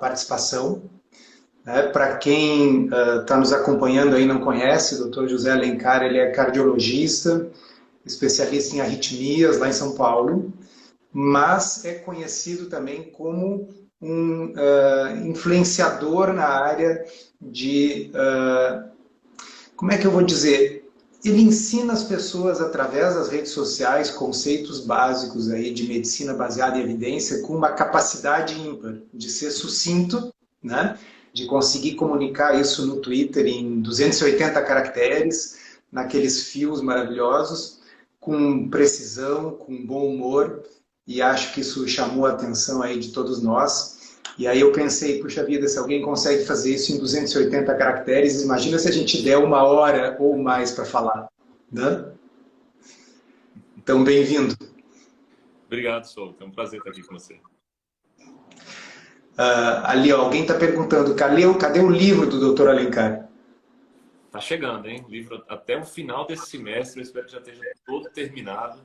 participação. Para quem está nos acompanhando aí e não conhece, o Dr. José Alencar, ele é cardiologista, especialista em arritmias lá em São Paulo, mas é conhecido também como um influenciador na área de, como é que eu vou dizer? Ele ensina as pessoas através das redes sociais conceitos básicos aí de medicina baseada em evidência com uma capacidade ímpar de ser sucinto, né? De conseguir comunicar isso no Twitter em 280 caracteres, naqueles fios maravilhosos, com precisão, com bom humor, e acho que isso chamou a atenção aí de todos nós. E aí eu pensei, puxa vida, se alguém consegue fazer isso em 280 caracteres, imagina se a gente der 1 hora ou mais para falar, né? Então, bem-vindo. Obrigado, Souto. É um prazer estar aqui com você. Ali, ó, alguém está perguntando, cadê o livro do Dr. Alencar? Tá chegando, hein? O livro até o final desse semestre, eu espero que já esteja todo terminado.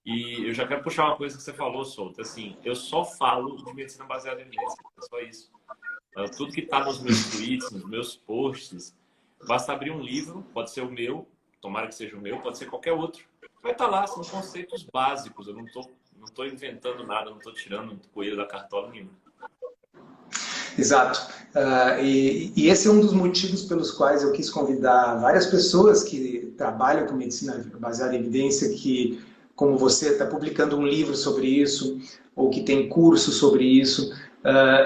E eu já quero puxar uma coisa que você falou, Souto. Assim, eu só falo de medicina baseada em evidência, é só isso. Tudo que está nos meus tweets, nos meus posts, basta abrir um livro, pode ser o meu, tomara que seja o meu, pode ser qualquer outro. Vai estar lá, são conceitos básicos. Eu não tô inventando nada, não estou tirando coelho da cartola nenhuma. Exato. E esse é um dos motivos pelos quais eu quis convidar várias pessoas que trabalham com medicina baseada em evidência, que, como você, está publicando um livro sobre isso, ou que tem curso sobre isso.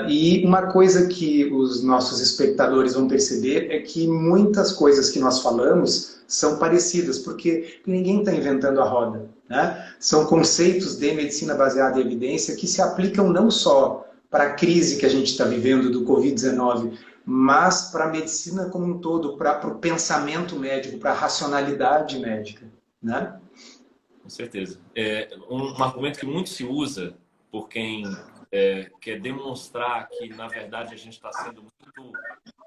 E uma coisa que os nossos espectadores vão perceber é que muitas coisas que nós falamos são parecidas, porque ninguém está inventando a roda, né? São conceitos de medicina baseada em evidência que se aplicam não só para a crise que a gente está vivendo do Covid-19, mas para a medicina como um todo, para o pensamento médico, para a racionalidade médica, né? Com certeza. Um argumento que muito se usa por quem quer demonstrar que, na verdade, a gente está sendo muito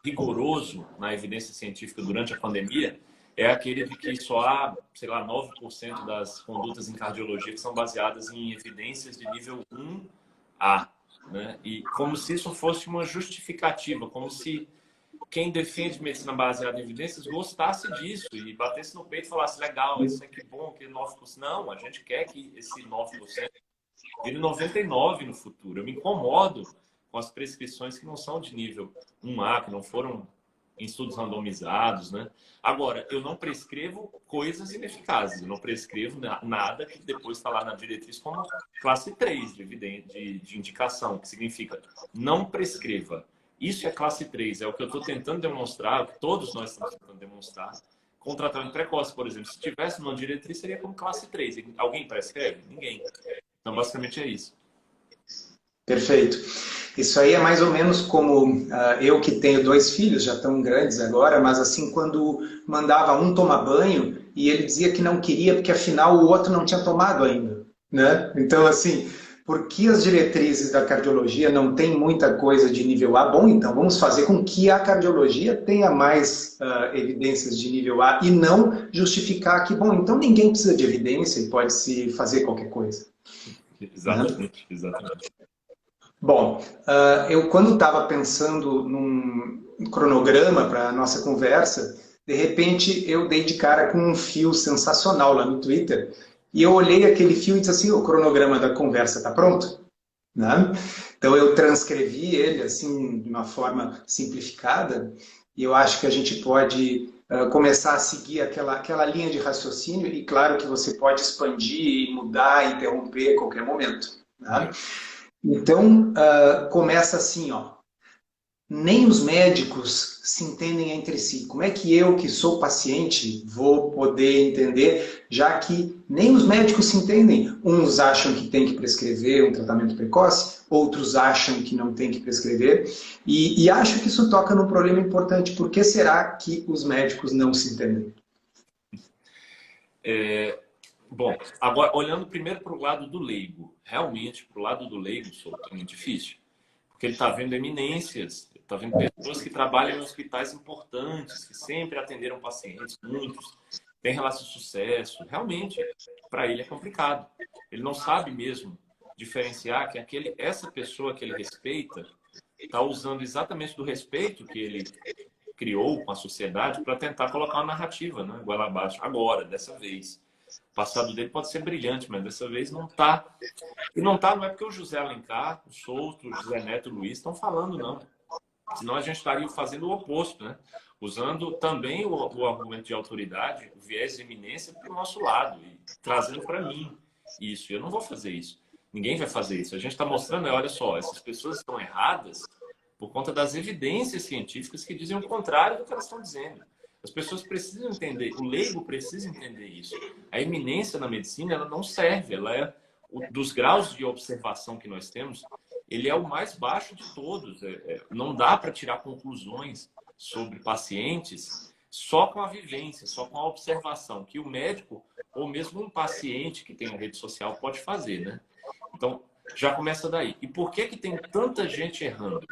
rigoroso na evidência científica durante a pandemia, é aquele de que só há, sei lá, 9% das condutas em cardiologia que são baseadas em evidências de nível 1A. Né? E como se isso fosse uma justificativa, como se quem defende medicina baseada em evidências gostasse disso e batesse no peito e falasse, legal, isso é que bom, que 9%. Não, a gente quer que esse 9% vire 99% no futuro. Eu me incomodo com as prescrições que não são de nível 1A, que não foram em estudos randomizados, né? Agora, eu não prescrevo coisas ineficazes, eu não prescrevo nada que depois está lá na diretriz como classe 3 de indicação, que significa não prescreva. Isso é classe 3, é o que eu estou tentando demonstrar, o que todos nós estamos tentando demonstrar, com tratamento precoce, por exemplo. Se tivesse uma diretriz, seria como classe 3. Alguém prescreve? Ninguém. Então, basicamente é isso. Perfeito. Isso aí é mais ou menos como eu que tenho 2 filhos, já estão grandes agora, mas assim, quando mandava um tomar banho e ele dizia que não queria porque afinal o outro não tinha tomado ainda, né? Então, assim, por que as diretrizes da cardiologia não tem muita coisa de nível A? Bom, então vamos fazer com que a cardiologia tenha mais evidências de nível A e não justificar que, bom, então ninguém precisa de evidência e pode se fazer qualquer coisa. Exatamente, né? Exatamente. Bom, eu quando estava pensando num cronograma para a nossa conversa, de repente eu dei de cara com um fio sensacional lá no Twitter, e eu olhei aquele fio e disse assim, o cronograma da conversa está pronto? Né? Então eu transcrevi ele assim de uma forma simplificada, e eu acho que a gente pode começar a seguir aquela linha de raciocínio, e claro que você pode expandir, mudar, interromper a qualquer momento. Né? Então, começa assim, ó. Nem os médicos se entendem entre si. Como é que eu, que sou paciente, vou poder entender, já que nem os médicos se entendem? Uns acham que tem que prescrever um tratamento precoce, outros acham que não tem que prescrever, e acho que isso toca num problema importante. Por que será que os médicos não se entendem? Bom, agora, olhando primeiro para o lado do leigo, realmente, para o lado do leigo, é muito difícil. Porque ele está vendo eminências, está vendo pessoas que trabalham em hospitais importantes, que sempre atenderam pacientes, muitos, têm relação de sucesso. Realmente, para ele é complicado. Ele não sabe mesmo diferenciar que essa pessoa que ele respeita está usando exatamente do respeito que ele criou com a sociedade para tentar colocar uma narrativa, né, goela abaixo, agora, dessa vez. O passado dele pode ser brilhante, mas dessa vez não está. E não está, não é porque o José Alencar, o Souto, o José Neto e o Luiz estão falando, não. Senão a gente estaria fazendo o oposto, né? Usando também o argumento de autoridade, o viés de eminência para o nosso lado e trazendo para mim isso. Eu não vou fazer isso. Ninguém vai fazer isso. A gente está mostrando, olha só, essas pessoas estão erradas por conta das evidências científicas que dizem o contrário do que elas estão dizendo. As pessoas precisam entender, o leigo precisa entender isso. A eminência na medicina, ela não serve, ela é dos graus de observação que nós temos, ele é o mais baixo de todos. Não dá para tirar conclusões sobre pacientes só com a vivência, só com a observação, que o médico ou mesmo um paciente que tem a rede social pode fazer, né? Então, já começa daí. E por que tem tanta gente errando?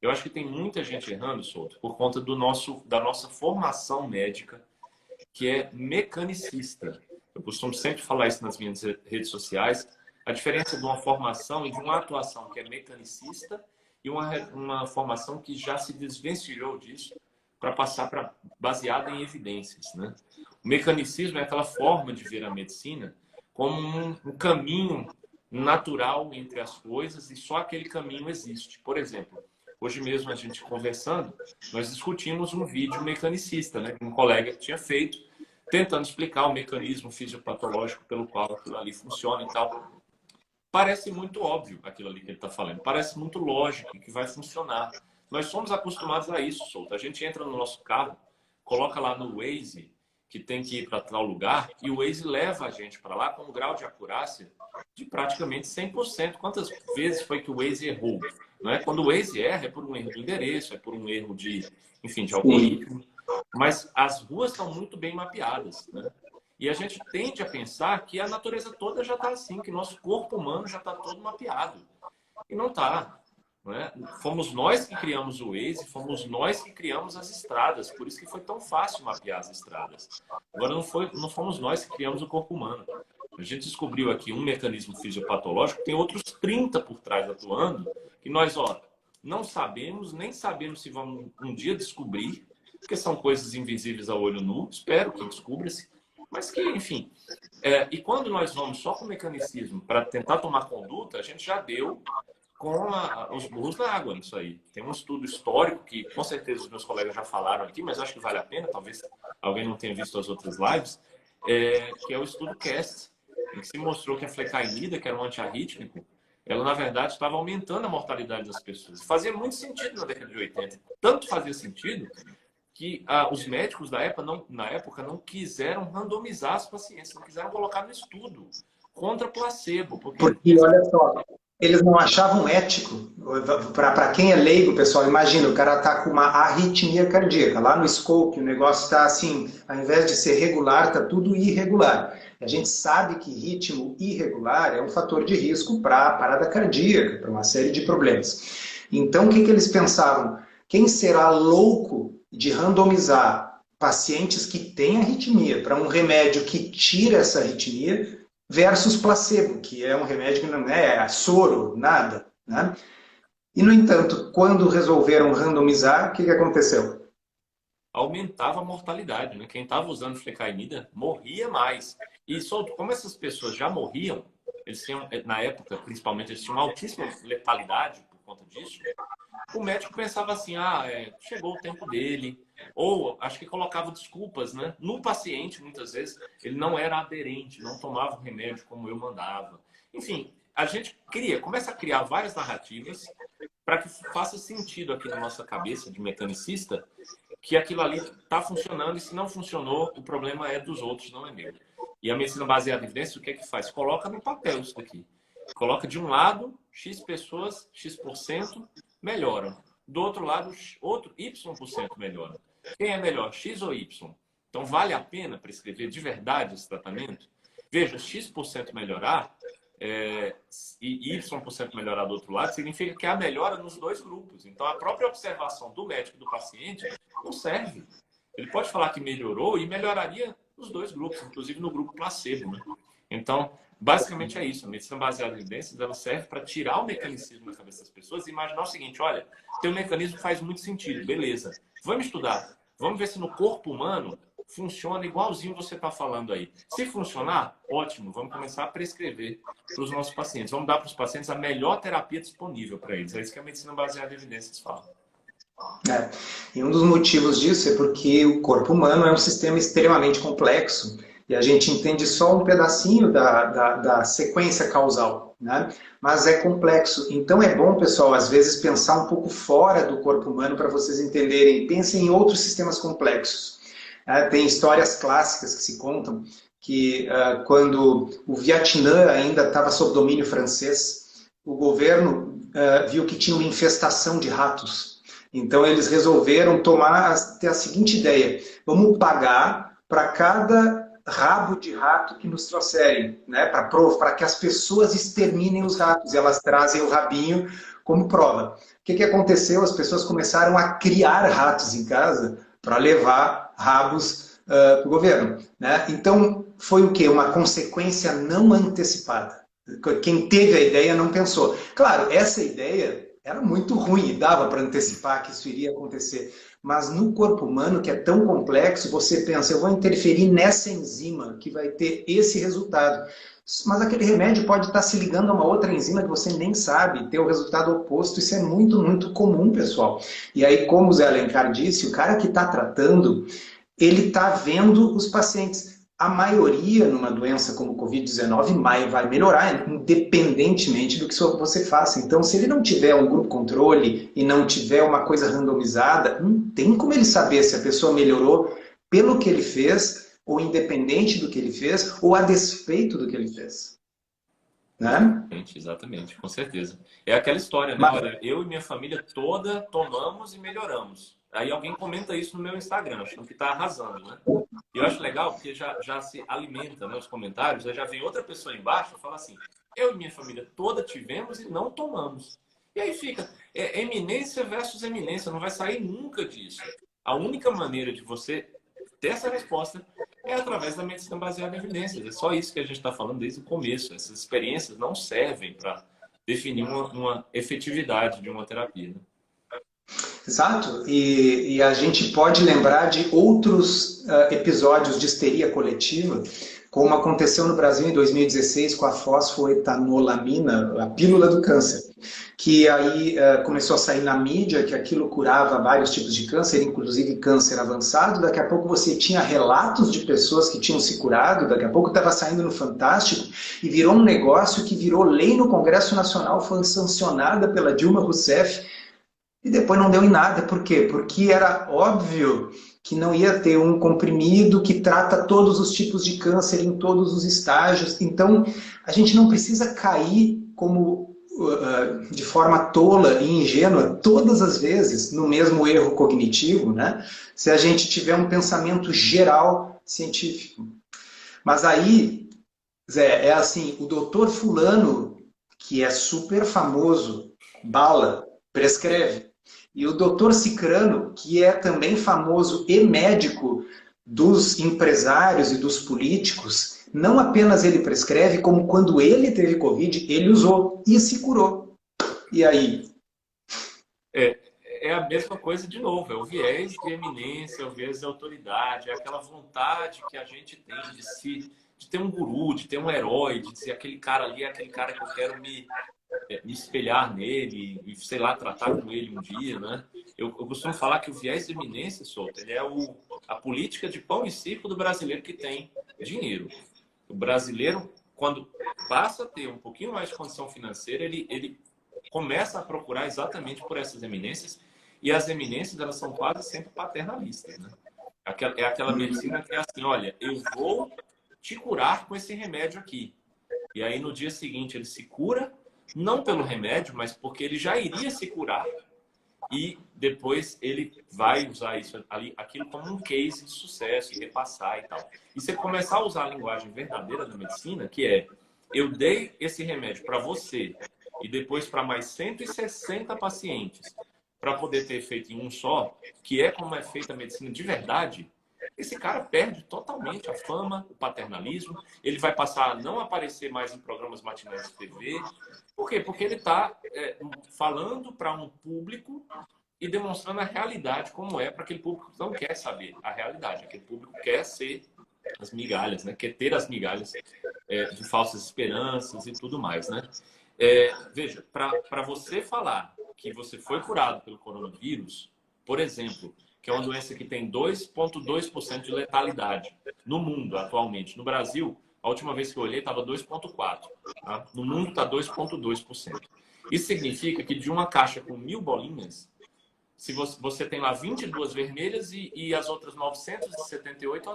Eu acho que tem muita gente errando, Souto, por conta da nossa formação médica, que é mecanicista. Eu costumo sempre falar isso nas minhas redes sociais. A diferença de uma formação e de uma atuação que é mecanicista e uma formação que já se desvencilhou disso para passar baseada em evidências, né? O mecanicismo é aquela forma de ver a medicina como um caminho natural entre as coisas e só aquele caminho existe. Por exemplo, hoje mesmo a gente conversando, nós discutimos um vídeo mecanicista, né, que um colega tinha feito, tentando explicar o mecanismo fisiopatológico pelo qual aquilo ali funciona e tal. Parece muito óbvio aquilo ali que ele está falando, parece muito lógico que vai funcionar. Nós somos acostumados a isso, Souto. A gente entra no nosso carro, coloca lá no Waze que tem que ir para tal lugar e o Waze leva a gente para lá com um grau de acurácia de praticamente 100%. Quantas vezes foi que o Waze errou? Não é? Quando o Waze erra, é por um erro de endereço, é por um erro de, enfim, de algoritmo. Mas as ruas estão muito bem mapeadas, né? E a gente tende a pensar que a natureza toda já está assim, que nosso corpo humano já está todo mapeado. E não está. Não é? Fomos nós que criamos o Waze, fomos nós que criamos as estradas. Por isso que foi tão fácil mapear as estradas. Agora, não fomos nós que criamos o corpo humano. A gente descobriu aqui um mecanismo fisiopatológico, tem outros 30 por trás atuando, que nós, não sabemos, nem sabemos se vamos um dia descobrir, porque são coisas invisíveis ao olho nu, espero que descubra-se, mas que, enfim. E quando nós vamos só com o mecanicismo para tentar tomar conduta, a gente já deu com os burros na água nisso aí. Tem um estudo histórico que, com certeza, os meus colegas já falaram aqui, mas acho que vale a pena, talvez alguém não tenha visto as outras lives, que é o estudo CAST, em que se mostrou que a flecainida, que era um antiarrítmico, ela, na verdade, estava aumentando a mortalidade das pessoas. Fazia muito sentido na década de 80. Tanto fazia sentido que os médicos da época não quiseram randomizar os pacientes, não quiseram colocar no estudo contra placebo. Porque olha só, eles não achavam ético. Para quem é leigo, pessoal, imagina, o cara está com uma arritmia cardíaca. Lá no scope, o negócio está assim, ao invés de ser regular, está tudo irregular. A gente sabe que ritmo irregular é um fator de risco para a parada cardíaca, para uma série de problemas. Então, o que eles pensavam? Quem será louco de randomizar pacientes que têm arritmia para um remédio que tira essa arritmia versus placebo, que é um remédio que não é soro, nada, né? E, no entanto, quando resolveram randomizar, o que aconteceu? Aumentava a mortalidade, né? Quem estava usando flecainida morria mais. E como essas pessoas já morriam, eles tinham, na época, principalmente, eles tinham altíssima letalidade por conta disso. O médico pensava assim, chegou o tempo dele. Ou, acho que colocava desculpas, né? No paciente, muitas vezes, ele não era aderente, não tomava o remédio como eu mandava. Enfim, a gente começa a criar várias narrativas para que faça sentido aqui na nossa cabeça de mecanicista que aquilo ali está funcionando e se não funcionou, o problema é dos outros, não é meu. E a medicina baseada em evidências, o que é que faz? Coloca no papel isso daqui. Coloca de um lado, X pessoas, X% melhoram. Do outro lado, outro Y% melhora. Quem é melhor, X ou Y? Então, vale a pena prescrever de verdade esse tratamento? Veja, X% melhorar e Y% melhorar do outro lado significa que há melhora nos dois grupos. Então, a própria observação do médico e do paciente não serve. Ele pode falar que melhorou e melhoraria nos dois grupos, inclusive no grupo placebo, né? Então, Basicamente é isso. A medicina baseada em evidências, ela serve para tirar o mecanicismo da cabeça das pessoas e imaginar o seguinte: olha, tem um mecanismo que faz muito sentido, beleza. Vamos estudar. Vamos ver se no corpo humano funciona igualzinho você está falando aí. Se funcionar, ótimo. Vamos começar a prescrever para os nossos pacientes. Vamos dar para os pacientes a melhor terapia disponível para eles. É isso que a medicina baseada em evidências fala. E um dos motivos disso é porque o corpo humano é um sistema extremamente complexo e a gente entende só um pedacinho da sequência causal, né? Mas é complexo. Então é bom, pessoal, às vezes pensar um pouco fora do corpo humano para vocês entenderem. Pensem em outros sistemas complexos. Tem histórias clássicas que se contam que quando o Vietnã ainda estava sob domínio francês, o governo viu que tinha uma infestação de ratos. Então eles resolveram ter a seguinte ideia: vamos pagar para cada rabo de rato que nos trouxerem, né? Para que as pessoas exterminem os ratos, e elas trazem o rabinho como prova. O que aconteceu? As pessoas começaram a criar ratos em casa para levar rabos para o governo, né? Então foi o quê? Uma consequência não antecipada. Quem teve a ideia não pensou. Claro, essa ideia era muito ruim e dava para antecipar que isso iria acontecer. Mas no corpo humano, que é tão complexo, você pensa, eu vou interferir nessa enzima que vai ter esse resultado. Mas aquele remédio pode estar se ligando a uma outra enzima que você nem sabe, ter o resultado oposto. Isso é muito, muito comum, pessoal. E aí, como o Zé Alencar disse, o cara que está tratando, ele está vendo os pacientes. A maioria numa doença como o Covid-19 vai melhorar, independentemente do que você faça. Então, se ele não tiver um grupo controle e não tiver uma coisa randomizada, não tem como ele saber se a pessoa melhorou pelo que ele fez, ou independente do que ele fez, ou a despeito do que ele fez. Né? Exatamente, com certeza. É aquela história, né? Olha, eu e minha família toda tomamos e melhoramos. Aí alguém comenta isso no meu Instagram, achando que está arrasando, né? E eu acho legal porque já se alimenta, né, os comentários, aí já vem outra pessoa embaixo e fala assim: eu e minha família toda tivemos e não tomamos. E aí fica eminência versus eminência, não vai sair nunca disso. A única maneira de você ter essa resposta é através da medicina baseada em evidências. É só isso que a gente está falando desde o começo. Essas experiências não servem para definir uma efetividade de uma terapia. Né? Exato, e a gente pode lembrar de outros episódios de histeria coletiva, como aconteceu no Brasil em 2016 com a fosfoetanolamina, a pílula do câncer, que aí começou a sair na mídia que aquilo curava vários tipos de câncer, inclusive câncer avançado. Daqui a pouco você tinha relatos de pessoas que tinham se curado, daqui a pouco estava saindo no Fantástico, e virou um negócio que virou lei no Congresso Nacional, foi sancionada pela Dilma Rousseff, e depois não deu em nada. Por quê? Porque era óbvio que não ia ter um comprimido que trata todos os tipos de câncer em todos os estágios. Então, a gente não precisa cair como de forma tola e ingênua todas as vezes no mesmo erro cognitivo, né? Se a gente tiver um pensamento geral científico. Mas aí, Zé, é assim, o doutor fulano, que é super famoso, bala, prescreve. E o doutor Cicrano, que é também famoso e médico dos empresários e dos políticos, não apenas ele prescreve, como quando ele teve Covid, ele usou e se curou. E aí? É a mesma coisa de novo, é o viés de eminência, é o viés de autoridade, é aquela vontade que a gente tem de ter um guru, de ter um herói, de dizer aquele cara ali é aquele cara que eu quero me espelhar nele e, sei lá, tratar com ele um dia, né? Eu costumo falar que o viés de eminência, Souto, ele é a política de pão e circo do brasileiro que tem dinheiro. O brasileiro, quando passa a ter um pouquinho mais de condição financeira, ele começa a procurar exatamente por essas eminências, e as eminências, elas são quase sempre paternalistas, né? É aquela medicina que é assim: olha, eu vou te curar com esse remédio aqui. E aí, no dia seguinte, ele se cura, não pelo remédio, mas porque ele já iria se curar, e depois ele vai usar aquilo como um case de sucesso e repassar e tal. E você começar a usar a linguagem verdadeira da medicina, que é: eu dei esse remédio para você e depois para mais 160 pacientes, para poder ter efeito em um só, que é como é feita a medicina de verdade. esse cara perde totalmente a fama, o paternalismo, ele vai passar a não aparecer mais em programas matinais de TV. Por quê? Porque ele está falando para um público e demonstrando a realidade como é para aquele público que não quer saber a realidade. Aquele público quer ser as migalhas, né? Quer ter as migalhas de falsas esperanças e tudo mais, né? Veja, para você falar que você foi curado pelo coronavírus, por exemplo, que é uma doença que tem 2,2% de letalidade no mundo atualmente. No Brasil, a última vez que eu olhei estava 2,4%. Tá? No mundo está 2,2%. Isso significa que de uma caixa com 1.000 bolinhas, se você tem lá 22 vermelhas e as outras 978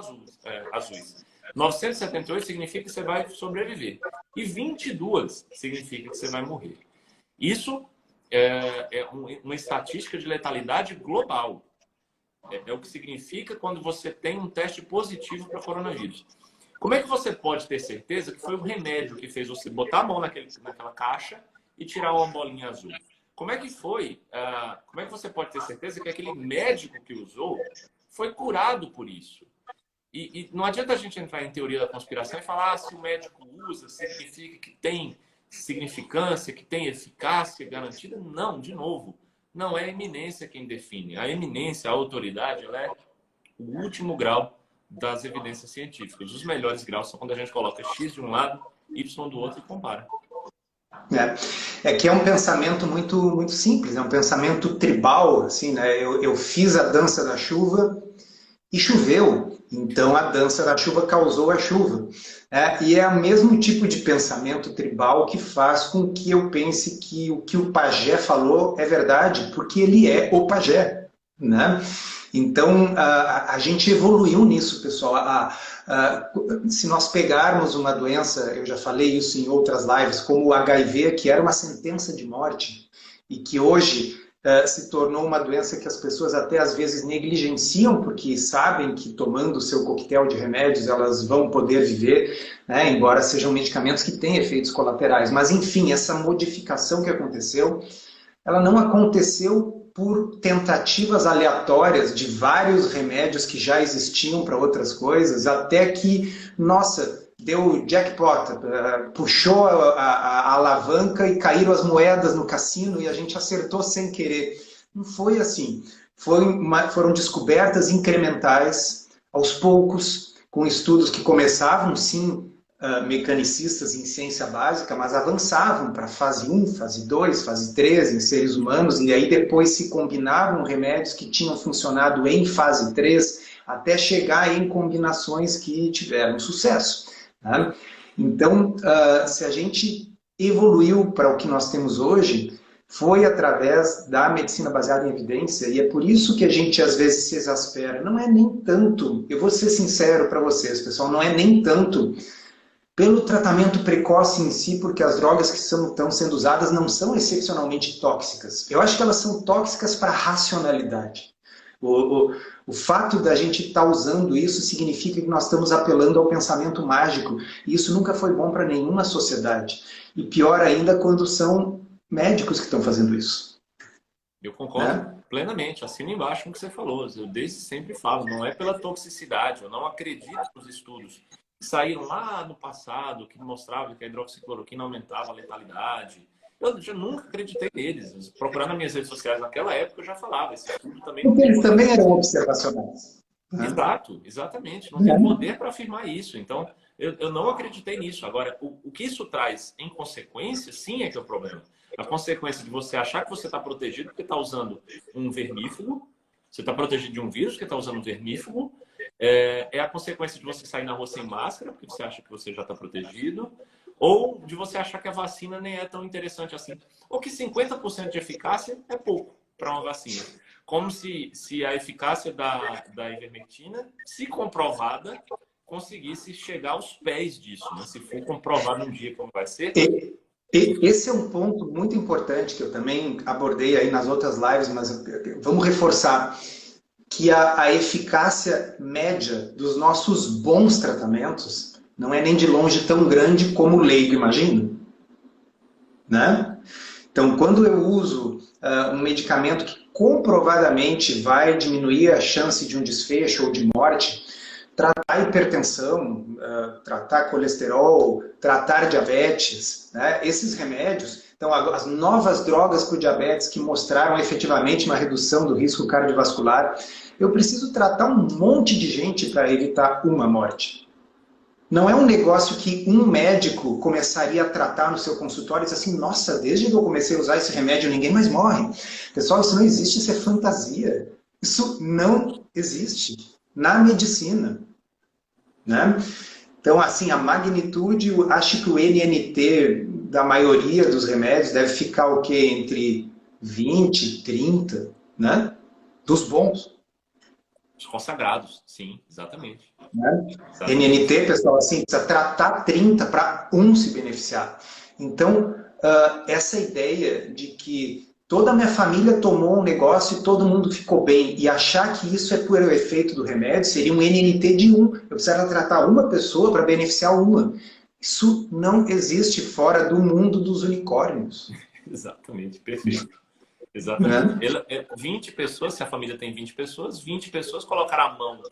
azuis. 978 significa que você vai sobreviver. E 22 significa que você vai morrer. Isso é uma estatística de letalidade global. É o que significa quando você tem um teste positivo para coronavírus. Como é que você pode ter certeza que foi o remédio que fez você botar a mão naquela caixa e tirar uma bolinha azul? Como é que foi? Como é que você pode ter certeza que aquele médico que usou foi curado por isso? E não adianta a gente entrar em teoria da conspiração e falar se o médico usa, significa que tem significância, que tem eficácia garantida. Não, de novo, não é a eminência quem define. A eminência, a autoridade, ela é o último grau das evidências científicas. Os melhores graus são quando a gente coloca X de um lado, Y do outro e compara. É que é um pensamento muito, muito simples, é um pensamento tribal, assim, né? Eu fiz a dança da chuva e choveu, então a dança da chuva causou a chuva. E é o mesmo tipo de pensamento tribal que faz com que eu pense que o pajé falou é verdade, porque ele é o pajé, né? Então, a gente evoluiu nisso, pessoal. Se nós pegarmos uma doença, eu já falei isso em outras lives, como o HIV, que era uma sentença de morte, e que hoje se tornou uma doença que as pessoas até às vezes negligenciam, porque sabem que tomando o seu coquetel de remédios elas vão poder viver, né, embora sejam medicamentos que têm efeitos colaterais. Mas, enfim, essa modificação que aconteceu, ela não aconteceu por tentativas aleatórias de vários remédios que já existiam para outras coisas, até que, nossa, deu jackpot, puxou a alavanca e caíram as moedas no cassino e a gente acertou sem querer. Não foi assim. Foram descobertas incrementais, aos poucos, com estudos que começavam, sim, mecanicistas em ciência básica, mas avançavam para fase 1, fase 2, fase 3 em seres humanos, e aí depois se combinavam remédios que tinham funcionado em fase 3, até chegar em combinações que tiveram sucesso. Né? Então, se a gente evoluiu para o que nós temos hoje, foi através da medicina baseada em evidência, e é por isso que a gente às vezes se exaspera. Não é nem tanto, eu vou ser sincero para vocês, pessoal, não é nem tanto pelo tratamento precoce em si, porque as drogas que estão sendo usadas não são excepcionalmente tóxicas. Eu acho que elas são tóxicas para a racionalidade. O fato da gente estar usando isso significa que nós estamos apelando ao pensamento mágico, e isso nunca foi bom para nenhuma sociedade. E pior ainda quando são médicos que estão fazendo isso. Eu concordo plenamente, assino embaixo com o que você falou. Eu desde sempre falo, não é pela toxicidade, eu não acredito nos estudos que saíram lá no passado, que mostravam que a hidroxicloroquina aumentava a letalidade. Eu já nunca acreditei neles. Procurando nas minhas redes sociais naquela época, eu já falava. Esse estudo também não porque eles também eram observacionais. Exato, exatamente. Não tem poder para afirmar isso. Então, eu não acreditei nisso. Agora, o que isso traz em consequência, sim, é que é o problema. A consequência de você achar que você está protegido porque está usando um vermífugo, você está protegido de um vírus porque está usando um vermífugo, é a consequência de você sair na rua sem máscara, porque você acha que você já está protegido, ou de você achar que a vacina nem é tão interessante assim, ou que 50% de eficácia é pouco para uma vacina. Como se a eficácia da ivermectina, se comprovada, conseguisse chegar aos pés disso. Né? Se for comprovado um dia como vai ser... Esse é um ponto muito importante que eu também abordei aí nas outras lives, mas vamos reforçar que a eficácia média dos nossos bons tratamentos não é nem de longe tão grande como o leigo imagina. Né? Então, quando eu uso um medicamento que comprovadamente vai diminuir a chance de um desfecho ou de morte, tratar hipertensão, tratar colesterol, tratar diabetes, né? Esses remédios, então as novas drogas para o diabetes que mostraram efetivamente uma redução do risco cardiovascular, eu preciso tratar um monte de gente para evitar uma morte. Não é um negócio que um médico começaria a tratar no seu consultório e diz assim, nossa, desde que eu comecei a usar esse remédio ninguém mais morre. Pessoal, isso não existe, isso é fantasia. Isso não existe na medicina, né? Então, assim, a magnitude, acho que o NNT da maioria dos remédios deve ficar o quê? Entre 20, 30, né? Dos bons. Os consagrados, sim, exatamente. Né? Exatamente. NNT, pessoal, assim, precisa tratar 30 para um se beneficiar. Então, essa ideia de que toda a minha família tomou um negócio e todo mundo ficou bem, e achar que isso é por efeito do remédio, seria um NNT de um. Eu precisaria tratar uma pessoa para beneficiar uma. Isso não existe fora do mundo dos unicórnios. Exatamente, perfeito. Exatamente. Né? 20 pessoas, se a família tem 20 pessoas colocaram a mão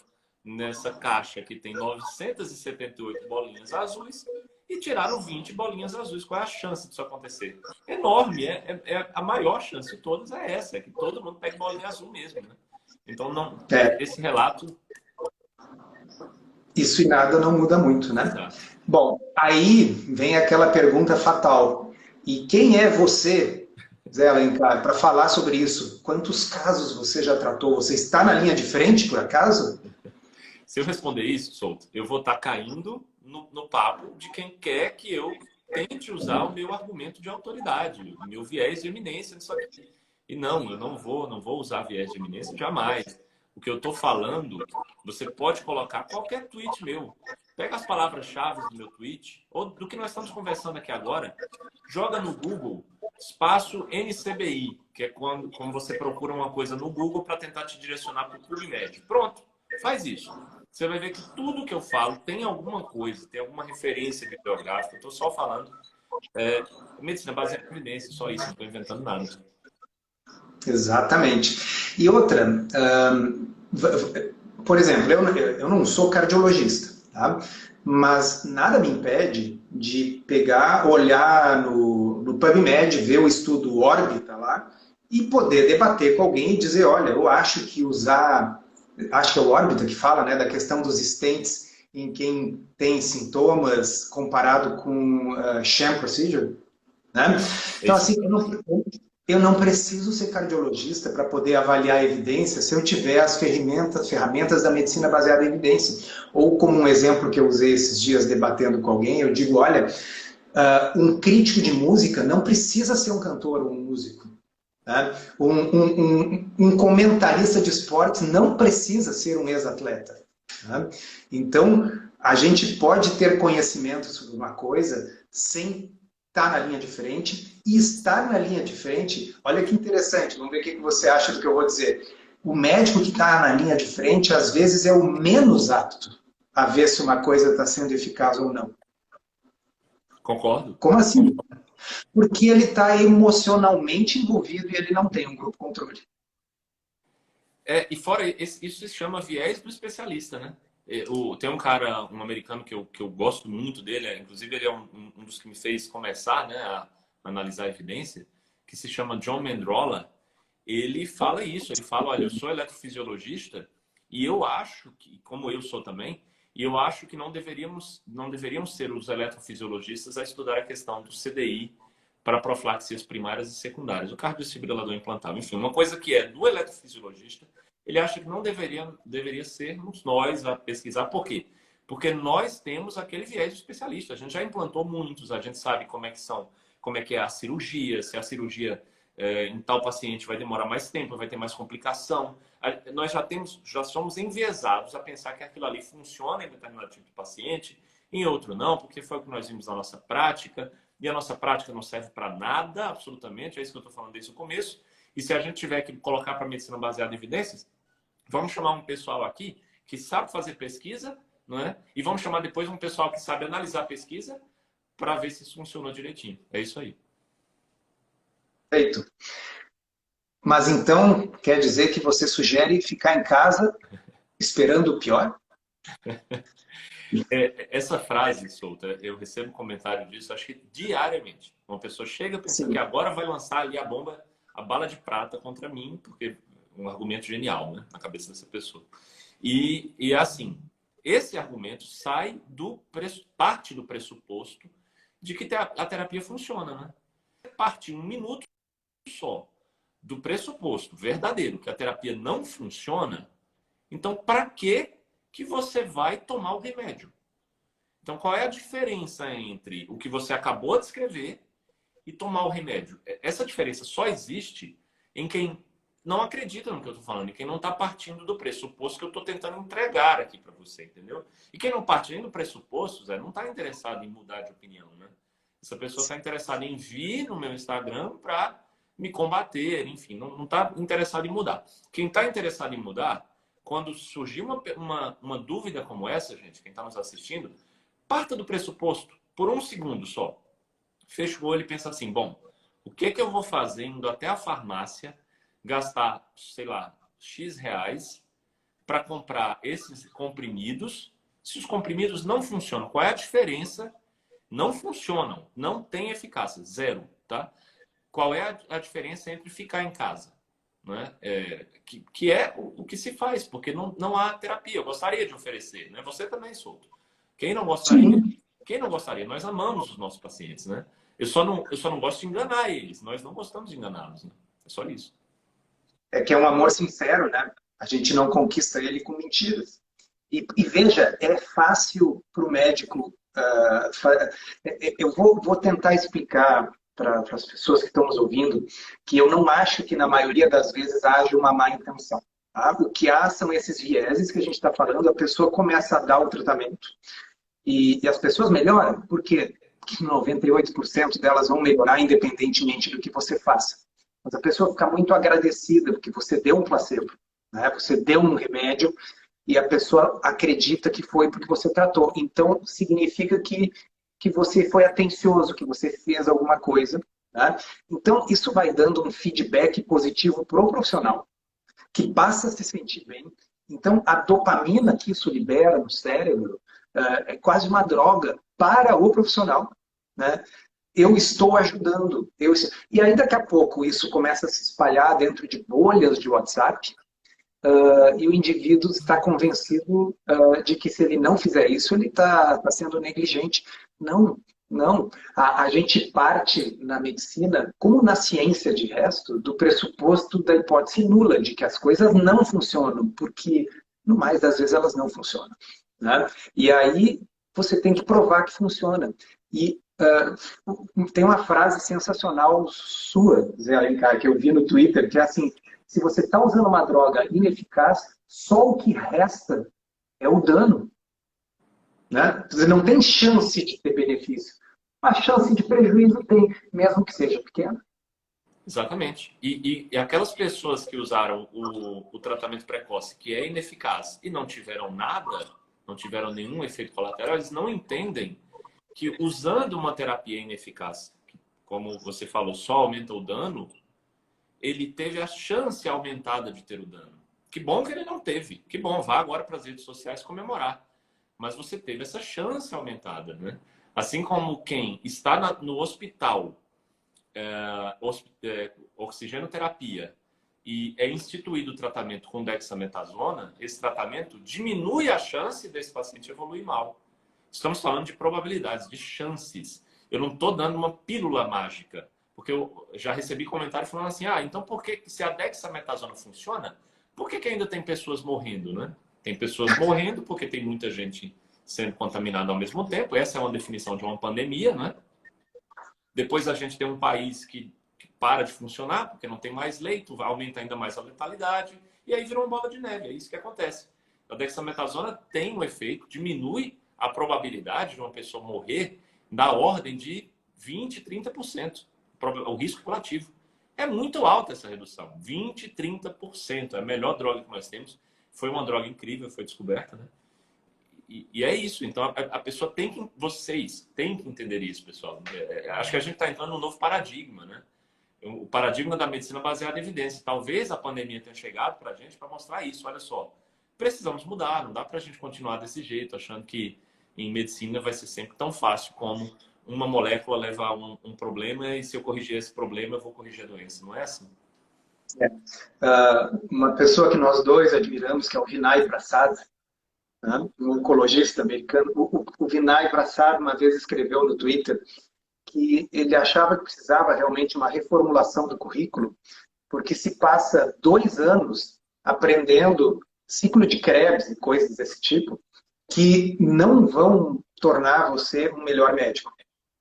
nessa caixa que tem 978 bolinhas azuis e tiraram 20 bolinhas azuis. Qual é a chance disso acontecer? Enorme. A maior chance de todas é essa, é que todo mundo pegue bolinha azul mesmo. Né? Então, não, esse relato... Isso e nada não muda muito, né? Exato. Bom, aí vem aquela pergunta fatal. E quem é você, Zé Alencar, para falar sobre isso? Quantos casos você já tratou? Você está na linha de frente, por acaso? Se eu responder isso, Souto, eu vou estar caindo no papo de quem quer que eu tente usar o meu argumento de autoridade, o meu viés de eminência nisso aqui. E não, eu não vou usar viés de eminência jamais. O que eu estou falando, você pode colocar qualquer tweet meu. Pega as palavras-chave do meu tweet, ou do que nós estamos conversando aqui agora, joga no Google espaço NCBI, que é quando você procura uma coisa no Google para tentar te direcionar para o PubMed. Pronto, faz isso. Você vai ver que tudo que eu falo tem alguma coisa, tem alguma referência bibliográfica. Eu estou só falando medicina baseada em evidência, só isso, não estou inventando nada. Exatamente. E outra, por exemplo, eu não sou cardiologista, tá? Mas nada me impede de pegar, olhar no PubMed, ver o estudo órbita lá e poder debater com alguém e dizer, olha, eu acho que usar, acho que é o órbita que fala, né, da questão dos stents em quem tem sintomas comparado com sham procedure, né? Então, assim, eu não preciso ser cardiologista para poder avaliar a evidência se eu tiver as ferramentas da medicina baseada em evidência. Ou como um exemplo que eu usei esses dias debatendo com alguém, eu digo, olha, um crítico de música não precisa ser um cantor ou um músico. Né? Um comentarista de esportes não precisa ser um ex-atleta. Né? Então, a gente pode ter conhecimento sobre uma coisa sem estar na linha de frente, e estar na linha de frente, olha que interessante, vamos ver o que você acha do que eu vou dizer. O médico que está na linha de frente, às vezes, é o menos apto a ver se uma coisa está sendo eficaz ou não. Concordo. Como assim? Porque ele está emocionalmente envolvido e ele não tem um grupo controle. E fora isso se chama viés do especialista, né? Tem um cara, um americano que eu gosto muito dele, inclusive ele é um dos que me fez começar, né, a analisar a evidência, que se chama John Mendrola. Ele fala isso, ele fala, olha, eu sou eletrofisiologista e eu acho que, como eu sou também, e eu acho que não deveriam ser os eletrofisiologistas a estudar a questão do CDI para profilaxias primárias e secundárias, o cardiodesfibrilador implantável. Enfim, uma coisa que é do eletrofisiologista, ele acha que não deveria sermos nós a pesquisar. Por quê? Porque nós temos aquele viés de especialista. A gente já implantou muitos, a gente sabe como é que é a cirurgia, se a cirurgia em tal paciente vai demorar mais tempo, vai ter mais complicação. Nós já somos enviesados a pensar que aquilo ali funciona em determinado tipo de paciente, em outro não, porque foi o que nós vimos na nossa prática, e a nossa prática não serve para nada, absolutamente, é isso que eu estou falando desde o começo. E se a gente tiver que colocar para medicina baseada em evidências, vamos chamar um pessoal aqui que sabe fazer pesquisa, não é? E vamos chamar depois um pessoal que sabe analisar a pesquisa para ver se isso funcionou direitinho. É isso aí. Perfeito. Mas então, quer dizer que você sugere ficar em casa esperando o pior? Essa frase, Souto, eu recebo comentário disso, acho que diariamente. Uma pessoa chega pensando que agora vai lançar ali a bomba, a bala de prata contra mim, porque é um argumento genial, né, na cabeça dessa pessoa. E assim, esse argumento sai parte do pressuposto de que a terapia funciona, né? Parte um minuto só do pressuposto verdadeiro que a terapia não funciona, então para que você vai tomar o remédio? Então, qual é a diferença entre o que você acabou de escrever e tomar o remédio? Essa diferença só existe em quem não acredita no que eu estou falando, em quem não está partindo do pressuposto que eu estou tentando entregar aqui para você, entendeu? E quem não parte nem do pressuposto, Zé, não está interessado em mudar de opinião, né? Essa pessoa está interessada em vir no meu Instagram para me combater, enfim, não está interessado em mudar. Quem está interessado em mudar, quando surgir uma dúvida como essa, gente, quem está nos assistindo, parta do pressuposto, por um segundo só. Fecha o olho e pensa assim, bom, o que eu vou fazer indo até a farmácia, gastar, sei lá, X reais para comprar esses comprimidos? Se os comprimidos não funcionam, qual é a diferença? Não funcionam, não tem eficácia, zero, tá? Qual é a diferença entre ficar em casa? Né? Que é o que se faz, porque não há terapia. Eu gostaria de oferecer, né? Você também, Souto. Quem não gostaria? Sim. Quem não gostaria? Nós amamos os nossos pacientes, né? Eu só não gosto de enganar eles. Nós não gostamos de enganá-los, né? É só isso. É que é um amor sincero, né? A gente não conquista ele com mentiras. E veja, é fácil para o médico. Eu vou tentar explicar para as pessoas que estão nos ouvindo que eu não acho que na maioria das vezes haja uma má intenção. Tá? O que há são esses vieses que a gente está falando, a pessoa começa a dar o tratamento e as pessoas melhoram, porque 98% delas vão melhorar independentemente do que você faça. Mas a pessoa fica muito agradecida porque você deu um placebo, né? Você deu um remédio e a pessoa acredita que foi porque você tratou. Então, significa que você foi atencioso, que você fez alguma coisa. Né? Então, isso vai dando um feedback positivo para o profissional, que passa a se sentir bem. Então, a dopamina que isso libera no cérebro é quase uma droga para o profissional. Né? Eu estou ajudando. E aí, daqui a pouco, isso começa a se espalhar dentro de bolhas de WhatsApp, e o indivíduo está convencido de que se ele não fizer isso, ele está sendo negligente. Não, não. A gente parte na medicina, como na ciência de resto, do pressuposto da hipótese nula, de que as coisas não funcionam, porque, no mais das vezes, elas não funcionam. Né? E aí você tem que provar que funciona. E tem uma frase sensacional sua, Zé Alencar, que eu vi no Twitter, que é assim: se você está usando uma droga ineficaz, só o que resta é o dano. Né? Você não tem chance de ter benefício. A chance de prejuízo tem, mesmo que seja pequena. Exatamente. E aquelas pessoas que usaram o tratamento precoce, que é ineficaz, e não tiveram nada, não tiveram nenhum efeito colateral, eles não entendem que usando uma terapia ineficaz, como você falou, só aumenta o dano, ele teve a chance aumentada de ter o dano. Que bom que ele não teve. Que bom, vá agora para as redes sociais comemorar. Mas você teve essa chance aumentada, né? Assim como quem está no hospital, oxigenoterapia, e é instituído o tratamento com dexametasona, esse tratamento diminui a chance desse paciente evoluir mal. Estamos falando de probabilidades, de chances. Eu não estou dando uma pílula mágica. Porque eu já recebi comentário falando assim, então por que, se a dexametasona funciona, por que ainda tem pessoas morrendo, né? Tem pessoas morrendo porque tem muita gente sendo contaminada ao mesmo tempo. Essa é uma definição de uma pandemia, né? Depois a gente tem um país que para de funcionar porque não tem mais leito, aumenta ainda mais a letalidade, e aí vira uma bola de neve. É isso que acontece. A dexametasona tem um efeito, diminui a probabilidade de uma pessoa morrer da ordem de 20%, 30%. O risco curativo. É muito alta essa redução. 20%, 30%. É a melhor droga que nós temos. Foi uma droga incrível, foi descoberta, né? E é isso. Então, a pessoa tem que... Vocês têm que entender isso, pessoal. Acho que a gente está entrando num novo paradigma, né? O paradigma da medicina baseada em evidência. Talvez a pandemia tenha chegado para a gente para mostrar isso. Olha só. precisamos mudar. Não dá para a gente continuar desse jeito, achando que em medicina vai ser sempre tão fácil como uma molécula leva a um problema e se eu corrigir esse problema, eu vou corrigir a doença. Não é assim? É. Uma pessoa que nós dois admiramos, que é o Vinay Prasad, né? Um oncologista americano. O Vinay Prasad uma vez escreveu no Twitter que ele achava que precisava realmente uma reformulação do currículo, porque se passa 2 anos aprendendo ciclo de Krebs e coisas desse tipo, que não vão tornar você um melhor médico,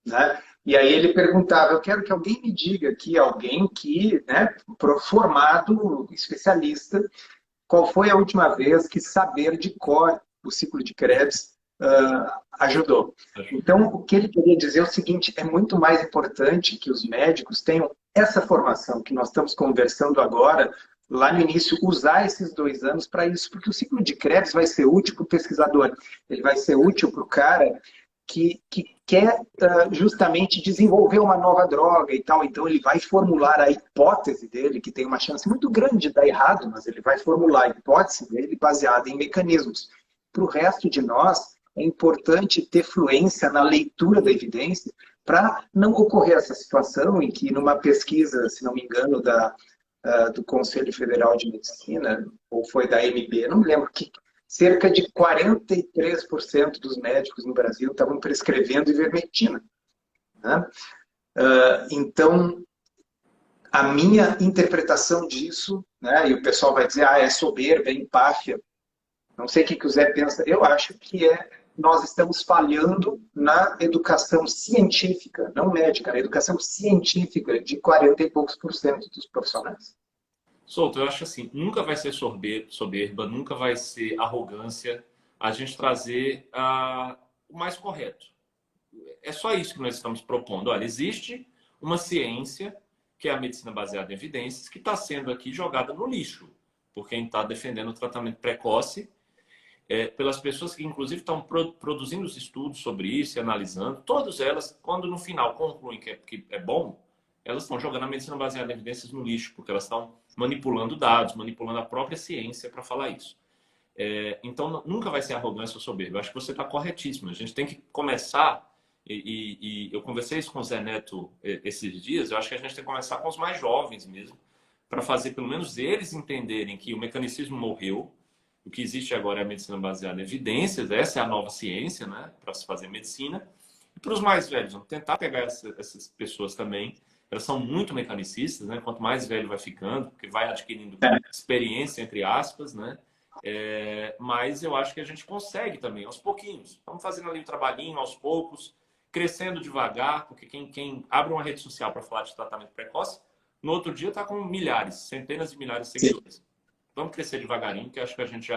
né? E aí ele perguntava, eu quero que alguém me diga aqui, alguém que, né, formado, especialista, qual foi a última vez que saber de cor o ciclo de Krebs ajudou. Então, o que ele queria dizer é o seguinte, é muito mais importante que os médicos tenham essa formação que nós estamos conversando agora, lá no início, usar esses 2 anos para isso, porque o ciclo de Krebs vai ser útil para o pesquisador, ele vai ser útil para o cara que quer justamente desenvolver uma nova droga e tal. Então, ele vai formular a hipótese dele, que tem uma chance muito grande de dar errado, mas ele vai formular a hipótese dele baseada em mecanismos. Para o resto de nós, é importante ter fluência na leitura da evidência para não ocorrer essa situação em que, numa pesquisa, se não me engano, do Conselho Federal de Medicina, ou foi da AMB, não me lembro, que cerca de 43% dos médicos no Brasil estavam prescrevendo ivermectina, né? Então, a minha interpretação disso, né, e o pessoal vai dizer, é soberba, é empáfia, não sei o que o Zé pensa, eu acho que nós estamos falhando na educação científica, não médica, na educação científica de 40 e poucos por cento dos profissionais. Souto, eu acho assim, nunca vai ser soberba, nunca vai ser arrogância a gente trazer o mais correto. É só isso que nós estamos propondo. Olha, existe uma ciência, que é a medicina baseada em evidências, que está sendo aqui jogada no lixo por quem está defendendo o tratamento precoce, pelas pessoas que, inclusive, estão produzindo os estudos sobre isso e analisando. Todas elas, quando no final concluem que é bom, elas estão jogando a medicina baseada em evidências no lixo, porque elas estão manipulando dados, manipulando a própria ciência para falar isso. Então, nunca vai ser arrogância ou soberba. Eu acho que você está corretíssimo. A gente tem que começar, e eu conversei isso com o Zé Neto esses dias, eu acho que a gente tem que começar com os mais jovens mesmo, para fazer pelo menos eles entenderem que o mecanicismo morreu, o que existe agora é a medicina baseada em evidências, essa é a nova ciência, né, para se fazer medicina. E para os mais velhos, vamos tentar pegar essas pessoas também. Elas são muito mecanicistas, né? Quanto mais velho vai ficando, porque vai adquirindo experiência, entre aspas, né? Mas eu acho que a gente consegue também, aos pouquinhos. Estamos fazendo ali um trabalhinho, aos poucos, crescendo devagar, porque quem abre uma rede social para falar de tratamento precoce, no outro dia está com milhares, centenas de milhares de seguidores. Sim. Vamos crescer devagarinho, que acho que a gente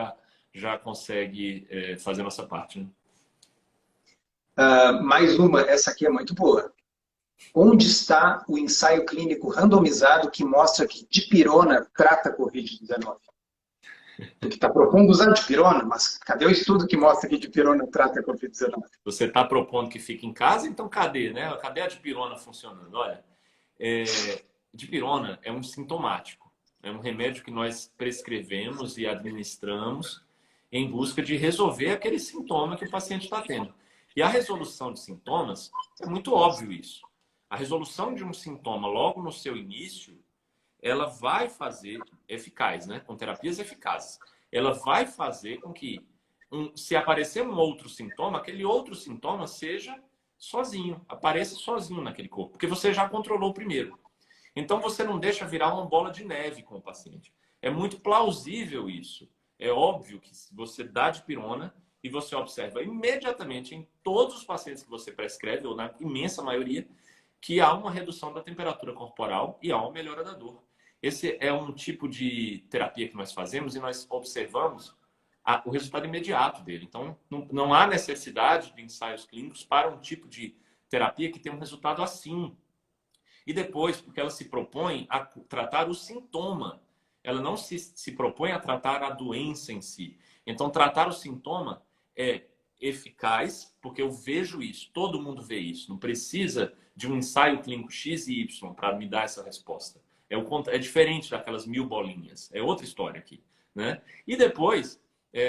já consegue fazer a nossa parte, né? Mais uma, essa aqui é muito boa. Onde está o ensaio clínico randomizado que mostra que dipirona trata a Covid-19? Porque está propondo usar dipirona, mas cadê o estudo que mostra que dipirona trata a Covid-19? Você está propondo que fique em casa, então cadê, né? Cadê a dipirona funcionando? Olha, dipirona é um sintomático. É um remédio que nós prescrevemos e administramos em busca de resolver aquele sintoma que o paciente está tendo. E a resolução de sintomas, é muito óbvio isso. A resolução de um sintoma logo no seu início, ela vai fazer eficaz, né? Com terapias eficazes. Ela vai fazer com que, se aparecer um outro sintoma, aquele outro sintoma seja sozinho, apareça sozinho naquele corpo, porque você já controlou o primeiro. Então, você não deixa virar uma bola de neve com o paciente. É muito plausível isso. É óbvio que se você dá dipirona e você observa imediatamente em todos os pacientes que você prescreve, ou na imensa maioria, que há uma redução da temperatura corporal e há uma melhora da dor. Esse é um tipo de terapia que nós fazemos e nós observamos o resultado imediato dele. Então, não há necessidade de ensaios clínicos para um tipo de terapia que tem um resultado assim. E depois, porque ela se propõe a tratar o sintoma. Ela não se propõe a tratar a doença em si. Então, tratar o sintoma é eficaz, porque eu vejo isso, todo mundo vê isso. Não precisa de um ensaio clínico X e Y para me dar essa resposta. É diferente daquelas 1000 bolinhas. É outra história aqui, né? E depois,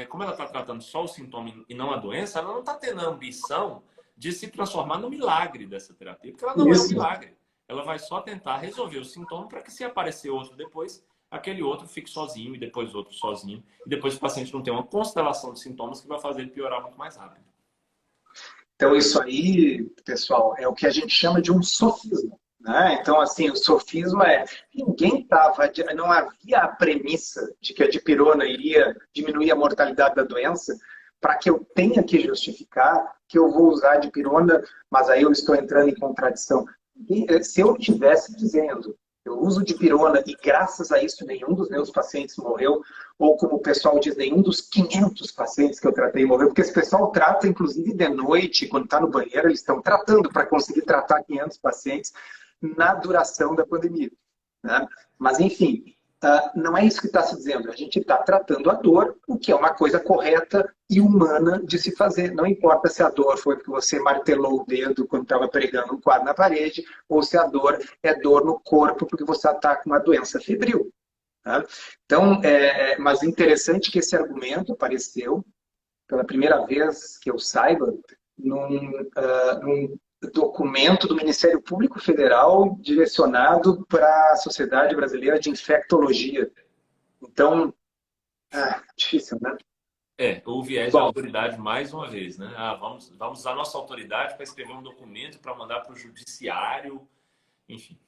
como ela está tratando só o sintoma e não a doença, ela não está tendo a ambição de se transformar no milagre dessa terapia, porque ela não é um Isso. milagre. Ela vai só tentar resolver o sintoma para que, se aparecer outro depois, aquele outro fique sozinho e depois outro sozinho. E depois o paciente não tem uma constelação de sintomas que vai fazer ele piorar muito mais rápido. Então, isso aí, pessoal, é o que a gente chama de um sofisma. Né? Então, assim, o sofisma é... Não havia a premissa de que a dipirona iria diminuir a mortalidade da doença para que eu tenha que justificar que eu vou usar a dipirona, mas aí eu estou entrando em contradição. E, se eu estivesse dizendo eu uso dipirona e graças a isso nenhum dos meus pacientes morreu, ou como o pessoal diz, nenhum dos 500 pacientes que eu tratei morreu, porque esse pessoal trata, inclusive, de noite, quando está no banheiro, eles estão tratando para conseguir tratar 500 pacientes na duração da pandemia. Né? Mas, enfim, não é isso que está se dizendo. A gente está tratando a dor, o que é uma coisa correta e humana de se fazer. Não importa se a dor foi porque você martelou o dedo quando estava pregando um quadro na parede, ou se a dor é dor no corpo porque você está com uma doença febril. Tá? Então, mas interessante que esse argumento apareceu pela primeira vez que eu saiba num documento do Ministério Público Federal direcionado para a Sociedade Brasileira de Infectologia. Então, difícil, né? O viés da autoridade mais uma vez, né? Vamos usar nossa autoridade para escrever um documento para mandar para o judiciário, enfim.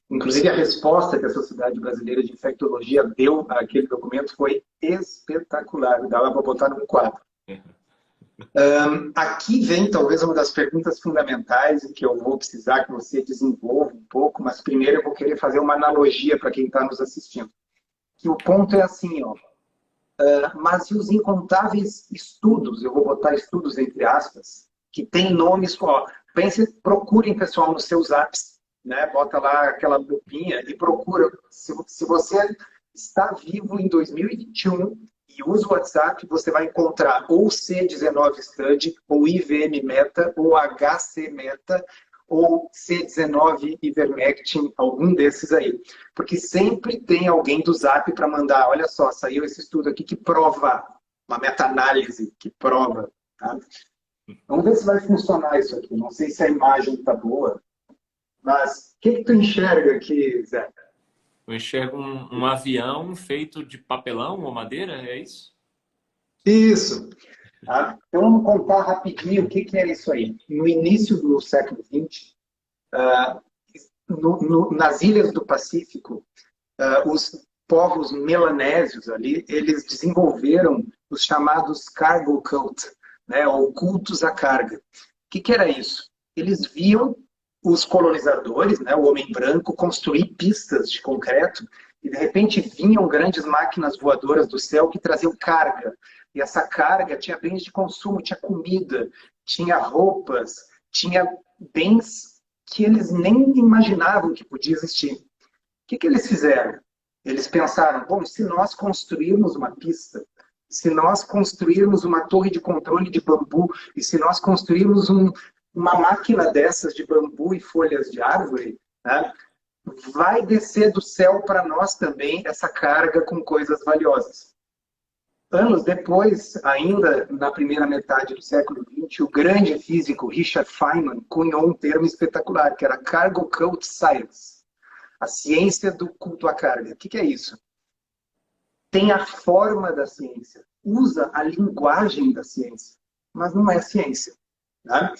Inclusive, a resposta que a Sociedade Brasileira de Infectologia deu àquele documento foi espetacular. Dava para botar num quadro. Aqui vem talvez uma das perguntas fundamentais que eu vou precisar que você desenvolva um pouco, mas primeiro eu vou querer fazer uma analogia para quem está nos assistindo. Que o ponto é assim, ó, mas e os incontáveis estudos, eu vou botar estudos entre aspas, que tem nomes, ó, procurem, pessoal, nos seus apps, né? Bota lá aquela lupinha e procura. Se você está vivo em 2021 e usa o WhatsApp, você vai encontrar ou C19 Study, ou IVM Meta, ou HC Meta, ou C19 Ivermectin, algum desses aí. Porque sempre tem alguém do Zap para mandar, olha só, saiu esse estudo aqui que prova, uma meta-análise que prova. Tá? Vamos ver se vai funcionar isso aqui. Não sei se a imagem está boa, mas o que tu enxerga aqui, Zé? Eu enxergo um avião feito de papelão ou madeira, é isso? Isso. Tá? Então, vamos contar rapidinho o que é isso aí. No início do século XX, nas ilhas do Pacífico, os povos melanésios ali, eles desenvolveram os chamados cargo cult, né, ou cultos à carga. O que era isso? Eles viam os colonizadores, né, o homem branco, construir pistas de concreto e, de repente, vinham grandes máquinas voadoras do céu que traziam carga. E essa carga tinha bens de consumo, tinha comida, tinha roupas, tinha bens que eles nem imaginavam que podia existir. O que eles fizeram? Eles pensaram, bom, se nós construirmos uma pista, se nós construirmos uma torre de controle de bambu, e se nós construirmos uma máquina dessas de bambu e folhas de árvore, né, vai descer do céu para nós também essa carga com coisas valiosas. Anos depois, ainda na primeira metade do século XX, o grande físico Richard Feynman cunhou um termo espetacular, que era Cargo Cult Science, a ciência do culto à carga. O que é isso? Tem a forma da ciência, usa a linguagem da ciência, mas não é ciência. Tá?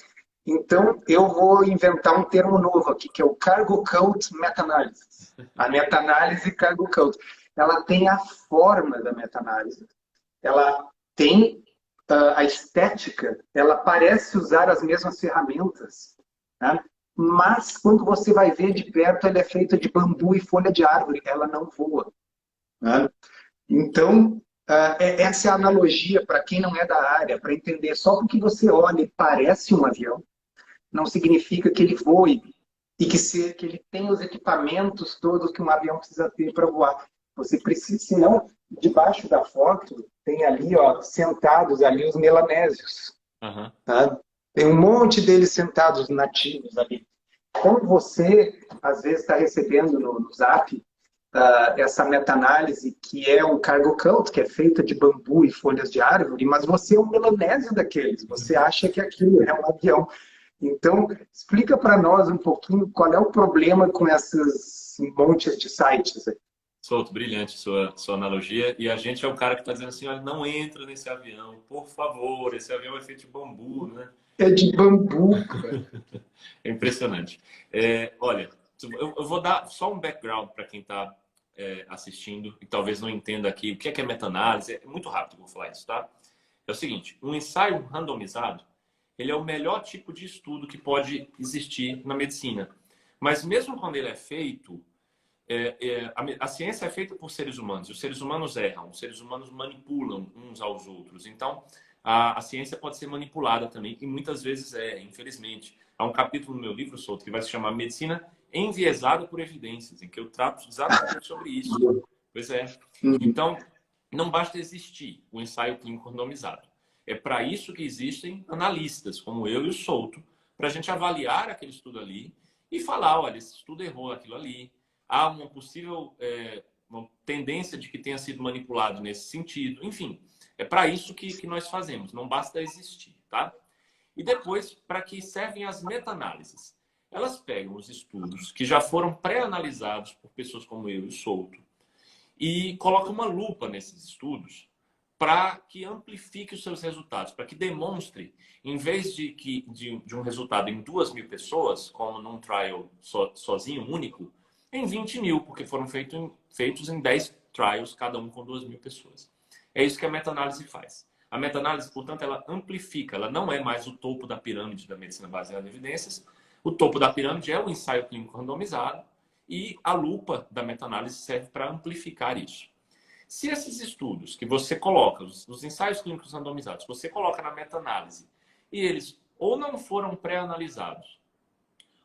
Então, eu vou inventar um termo novo aqui, que é o Cargo Cult Meta-Análise. A meta-análise Cargo Cult. Ela tem a forma da meta-análise. Ela tem a estética, ela parece usar as mesmas ferramentas, né? Mas quando você vai ver de perto, ela é feita de bambu e folha de árvore, ela não voa. Né? Então, essa é a analogia para quem não é da área, para entender. Só porque você olha e parece um avião, não significa que ele voe e que ele tem os equipamentos todos que um avião precisa ter para voar. Você precisa, senão, debaixo da foto, tem ali, ó, sentados ali os melanésios. Uhum. Tá? Tem um monte deles sentados nativos ali. Então você, às vezes, está recebendo no Zap essa meta-análise, que é um cargo cult, que é feita de bambu e folhas de árvore, mas você é um melanésio daqueles, você acha que aquilo é um avião. Então, explica para nós um pouquinho qual é o problema com esses montes de sites. Souto, brilhante sua analogia. E a gente é o cara que está dizendo assim, olha, não entra nesse avião, por favor, esse avião é feito de bambu, né? É de bambu, cara. É impressionante. Olha, eu vou dar só um background para quem está assistindo e talvez não entenda aqui o que é meta-análise. É muito rápido, vou falar isso, tá? É o seguinte, um ensaio randomizado, ele é o melhor tipo de estudo que pode existir na medicina. Mas mesmo quando ele é feito, a ciência é feita por seres humanos. E os seres humanos erram, os seres humanos manipulam uns aos outros. Então, a ciência pode ser manipulada também, e muitas vezes infelizmente. Há um capítulo no meu livro, Souto, que vai se chamar Medicina Enviesada por Evidências, em que eu trato exatamente sobre isso. Pois é. Então, não basta existir o ensaio clínico randomizado. É para isso que existem analistas, como eu e o Souto, para a gente avaliar aquele estudo ali e falar, olha, esse estudo errou aquilo ali, há uma possível uma tendência de que tenha sido manipulado nesse sentido. Enfim, é para isso que nós fazemos, não basta existir, tá? E depois, para que servem as meta-análises? Elas pegam os estudos que já foram pré-analisados por pessoas como eu e o Souto e colocam uma lupa nesses estudos para que amplifique os seus resultados, para que demonstre, em vez de um resultado em 2.000 pessoas, como num trial sozinho, único, em 20 mil, porque foram feitos em 10 trials, cada um com 2.000 pessoas. É isso que a meta-análise faz. A meta-análise, portanto, ela amplifica, ela não é mais o topo da pirâmide da medicina baseada em evidências. O topo da pirâmide é o ensaio clínico randomizado e a lupa da meta-análise serve para amplificar isso. Se esses estudos que você coloca, os ensaios clínicos randomizados, você coloca na meta-análise e eles ou não foram pré-analisados,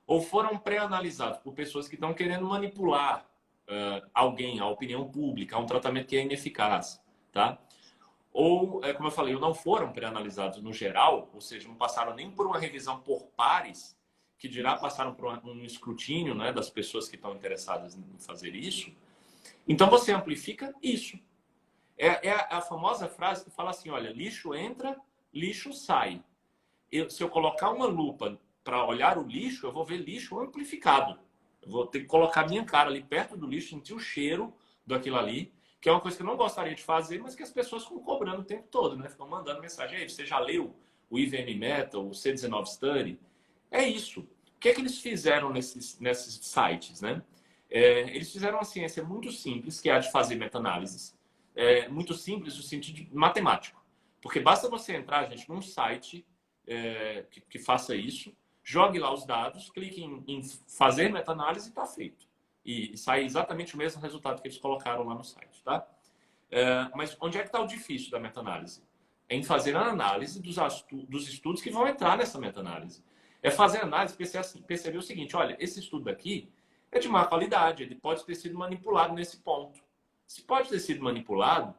ou foram pré-analisados por pessoas que estão querendo manipular alguém, a opinião pública, a um tratamento que é ineficaz, tá? Ou, como eu falei, não foram pré-analisados no geral, ou seja, não passaram nem por uma revisão por pares, que dirá passaram por um escrutínio, né, das pessoas que estão interessadas em fazer isso. Então você amplifica isso. É a famosa frase que fala assim, olha, lixo entra, lixo sai. Se eu colocar uma lupa para olhar o lixo, eu vou ver lixo amplificado. Eu vou ter que colocar minha cara ali perto do lixo, sentir o cheiro daquilo ali, que é uma coisa que eu não gostaria de fazer, mas que as pessoas ficam cobrando o tempo todo, né? Ficam mandando mensagem, aí, você já leu o IVM Meta, o C19 Study? É isso. O que é que eles fizeram nesses sites, né? Eles fizeram uma ciência muito simples, que é a de fazer meta-análises. Muito simples no sentido matemático. Porque basta você entrar, gente, num site que faça isso, jogue lá os dados, clique em fazer meta-análise e está feito. E sai exatamente o mesmo resultado que eles colocaram lá no site, tá? Mas onde é que está o difícil da meta-análise? É em fazer a análise dos estudos que vão entrar nessa meta-análise. É fazer a análise, perceber o seguinte, olha, esse estudo aqui é de má qualidade, ele pode ter sido manipulado nesse ponto. Se pode ter sido manipulado,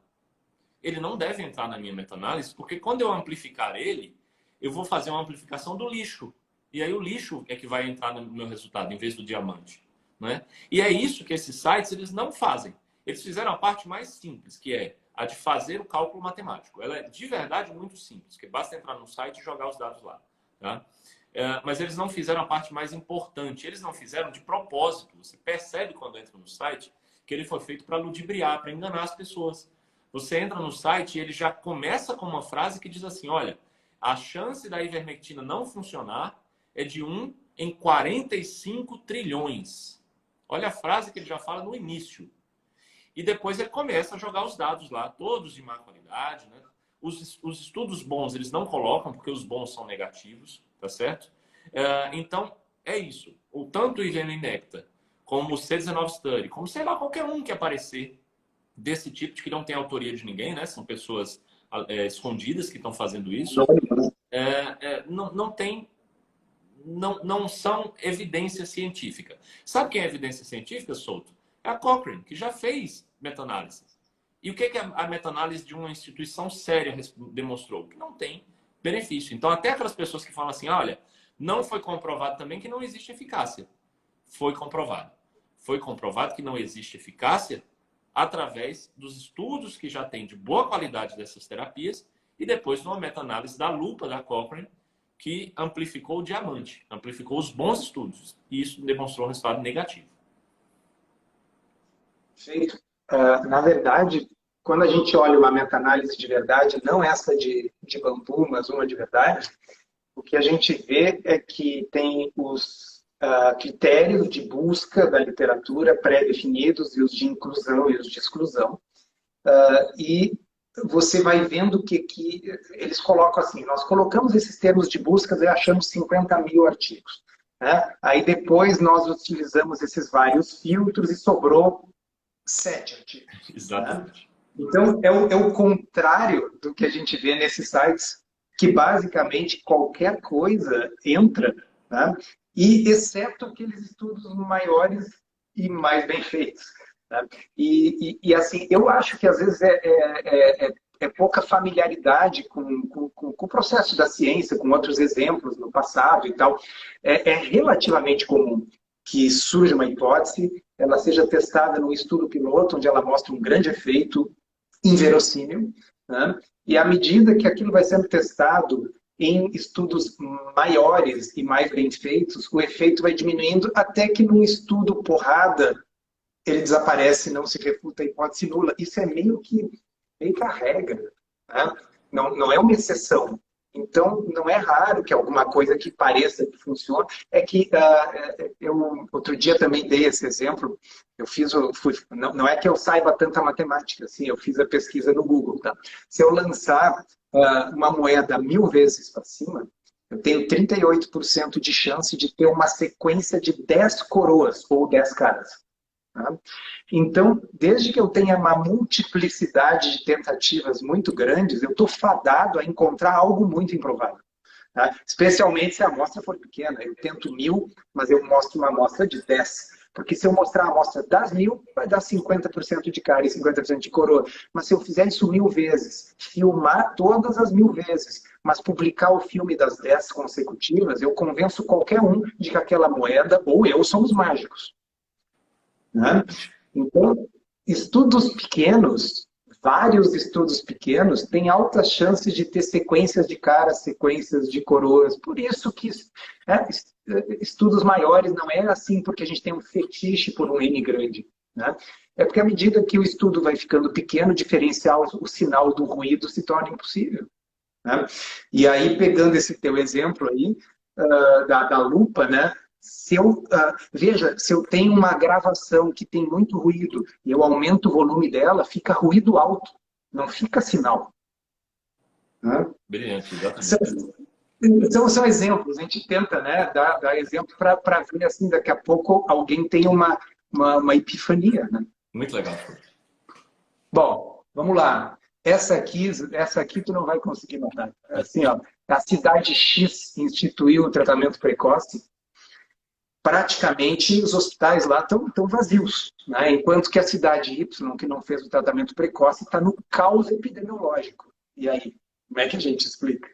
ele não deve entrar na minha meta-análise, porque quando eu amplificar ele, eu vou fazer uma amplificação do lixo. E aí o lixo é que vai entrar no meu resultado, em vez do diamante. Né? E é isso que esses sites eles não fazem. Eles fizeram a parte mais simples, que é a de fazer o cálculo matemático. Ela é de verdade muito simples, que basta entrar no site e jogar os dados lá. Tá? Mas eles não fizeram a parte mais importante. Eles não fizeram de propósito. Você percebe quando entra no site que ele foi feito para ludibriar, para enganar as pessoas. Você entra no site e ele já começa com uma frase que diz assim, olha, a chance da ivermectina não funcionar é de 1 em 45 trilhões. Olha a frase que ele já fala no início. E depois ele começa a jogar os dados lá, todos de má qualidade, né? Os estudos bons eles não colocam, porque os bons são negativos, tá certo? Então, é isso. Tanto o IVM Necta, como o C19 Study, como sei lá, qualquer um que aparecer desse tipo, de que não tem autoria de ninguém, né? São pessoas escondidas que estão fazendo isso. Não são evidência científica. Sabe quem é evidência científica, Souto? É a Cochrane, que já fez meta-análise. E o que a meta-análise de uma instituição séria demonstrou? Que não tem benefício. Então, até aquelas pessoas que falam assim, olha, não foi comprovado também que não existe eficácia. Foi comprovado. foi comprovado que não existe eficácia através dos estudos que já tem de boa qualidade dessas terapias e depois de uma meta-análise da lupa da Cochrane que amplificou o diamante, amplificou os bons estudos. E isso demonstrou um resultado negativo. Perfeito. Na verdade, quando a gente olha uma meta-análise de verdade, não essa de bambu, mas uma de verdade, o que a gente vê é que tem os critérios de busca da literatura pré-definidos e os de inclusão e os de exclusão. E você vai vendo que eles colocam assim, nós colocamos esses termos de busca e achamos 50 mil artigos. Né? Aí depois nós utilizamos esses vários filtros e sobrou 7 artigos. Exatamente. Né? Então, é o contrário do que a gente vê nesses sites, que basicamente qualquer coisa entra, né? E exceto aqueles estudos maiores e mais bem feitos. Né? E assim, eu acho que às vezes é pouca familiaridade com o processo da ciência, com outros exemplos no passado e tal. É relativamente comum que surja uma hipótese, ela seja testada num estudo piloto, onde ela mostra um grande efeito inverossímil, né? E à medida que aquilo vai sendo testado em estudos maiores e mais bem feitos, o efeito vai diminuindo até que num estudo porrada ele desaparece e não se refuta a hipótese nula. Isso é meio que a regra, né? Não é uma exceção. Então, não é raro que alguma coisa que pareça que funciona. É que eu outro dia também dei esse exemplo. Eu não é que eu saiba tanta matemática, assim, eu fiz a pesquisa no Google. Tá? Se eu lançar uma moeda 1000 vezes para cima, eu tenho 38% de chance de ter uma sequência de 10 coroas ou 10 caras. Tá? Então, desde que eu tenha uma multiplicidade de tentativas muito grandes, eu estou fadado a encontrar algo muito improvável. Tá? Especialmente se a amostra for pequena. Eu tento 1000, mas eu mostro uma amostra de 10. Porque se eu mostrar a amostra das 1000, vai dar 50% de cara e 50% de coroa. Mas se eu fizer isso 1000 vezes, filmar todas as 1000 vezes, mas publicar o filme das 10 consecutivas, eu convenço qualquer um de que aquela moeda ou eu somos mágicos. Né? Então, estudos pequenos, vários estudos pequenos, têm altas chances de ter sequências de caras, sequências de coroas. Por isso que estudos maiores não é assim porque a gente tem um fetiche por um N grande. Né? É porque à medida que o estudo vai ficando pequeno, diferenciar o sinal do ruído se torna impossível. Né? E aí, pegando esse teu exemplo aí, da lupa, né? Veja, se eu tenho uma gravação que tem muito ruído e eu aumento o volume dela, fica ruído alto, não fica sinal. Né? Brilhante, exatamente. São exemplos, a gente tenta, né, dar exemplo para ver assim, daqui a pouco alguém tem uma epifania. Né? Muito legal. Bom, vamos lá. Essa aqui tu não vai conseguir notar. Assim, ó, a cidade X instituiu o tratamento precoce. Praticamente os hospitais lá estão vazios, né? Enquanto que a cidade Y, que não fez o tratamento precoce, está no caos epidemiológico. E aí, como é que a gente explica?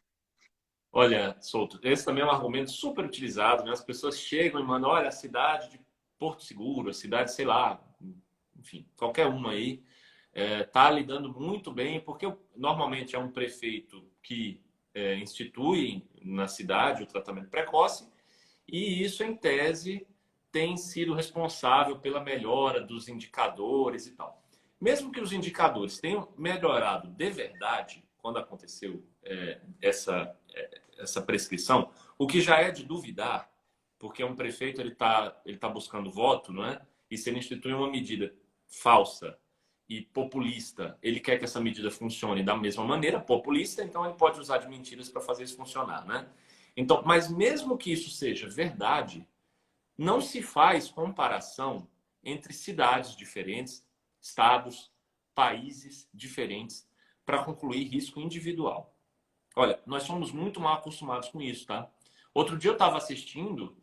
Olha, Souto, esse também é um argumento super utilizado, né? As pessoas chegam e mandam, olha, a cidade de Porto Seguro, a cidade, sei lá, enfim, qualquer uma aí, está lidando muito bem, porque normalmente é um prefeito que institui na cidade o tratamento precoce, e isso, em tese, tem sido responsável pela melhora dos indicadores e tal. Mesmo que os indicadores tenham melhorado de verdade, quando aconteceu essa prescrição, o que já é de duvidar, porque um prefeito ele tá buscando voto, não é? E se ele institui uma medida falsa e populista, ele quer que essa medida funcione da mesma maneira, populista, então ele pode usar de mentiras para fazer isso funcionar, né? Então, mas mesmo que isso seja verdade, não se faz comparação entre cidades diferentes, estados, países diferentes para concluir risco individual. Olha, nós somos muito mal acostumados com isso, tá? Outro dia eu estava assistindo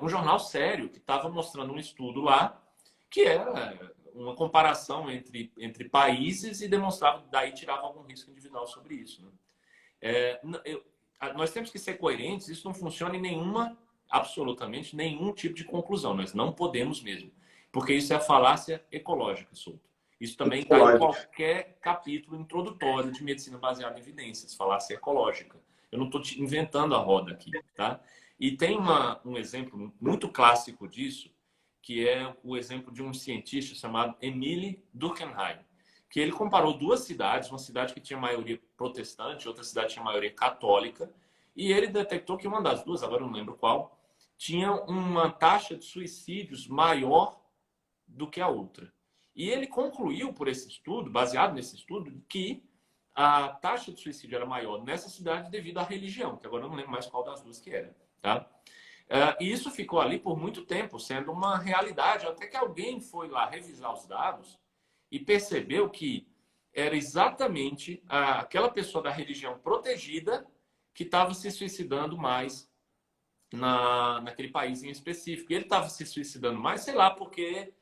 um jornal sério que estava mostrando um estudo lá que era uma comparação entre países e demonstrava, daí tirava algum risco individual sobre isso. Né? Nós temos que ser coerentes, isso não funciona em absolutamente nenhum tipo de conclusão, nós não podemos mesmo. Porque isso é a falácia ecológica, Souto. Isso também está em Ecológica. qualquer capítulo introdutório de medicina baseada em evidências, falácia ecológica. Eu não estou inventando a roda aqui, tá? E tem um exemplo muito clássico disso, que é o exemplo de um cientista chamado Emile Durkheim, que ele comparou duas cidades, uma cidade que tinha maioria protestante, outra cidade que tinha maioria católica, e ele detectou que uma das duas, agora eu não lembro qual, tinha uma taxa de suicídios maior do que a outra. E ele concluiu por esse estudo, baseado nesse estudo, que a taxa de suicídio era maior nessa cidade devido à religião, que agora eu não lembro mais qual das duas que era, tá? E isso ficou ali por muito tempo, sendo uma realidade, até que alguém foi lá revisar os dados e percebeu que era exatamente aquela pessoa da religião protegida que estava se suicidando mais naquele país em específico. E ele estava se suicidando mais, sei lá, porque,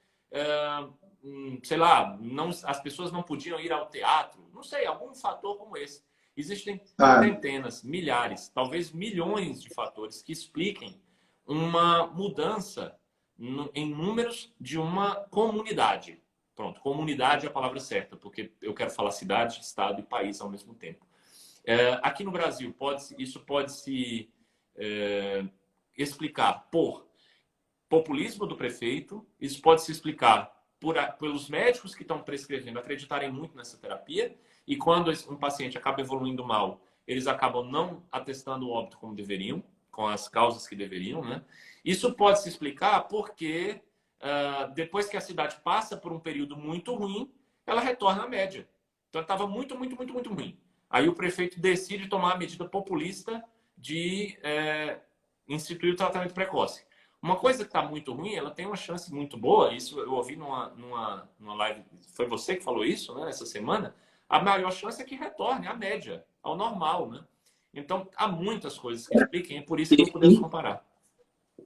sei lá, as pessoas não podiam ir ao teatro, não sei, algum fator como esse. Existem centenas, milhares, talvez milhões de fatores que expliquem uma mudança em números de uma comunidade. Pronto, comunidade é a palavra certa, porque eu quero falar cidade, estado e país ao mesmo tempo. Aqui no Brasil, isso pode se explicar por populismo do prefeito, isso pode se explicar pelos médicos que estão prescrevendo acreditarem muito nessa terapia, e quando um paciente acaba evoluindo mal, eles acabam não atestando o óbito como deveriam, com as causas que deveriam, né? Isso pode se explicar porque depois que a cidade passa por um período muito ruim, ela retorna à média. Então, estava muito, muito, muito, muito ruim. Aí o prefeito decide tomar a medida populista de instituir o tratamento precoce. Uma coisa que está muito ruim, ela tem uma chance muito boa, isso eu ouvi numa live, foi você que falou isso, né, essa semana, a maior chance é que retorne à média, ao normal, né? Então, há muitas coisas que expliquem, é por isso que não podemos comparar.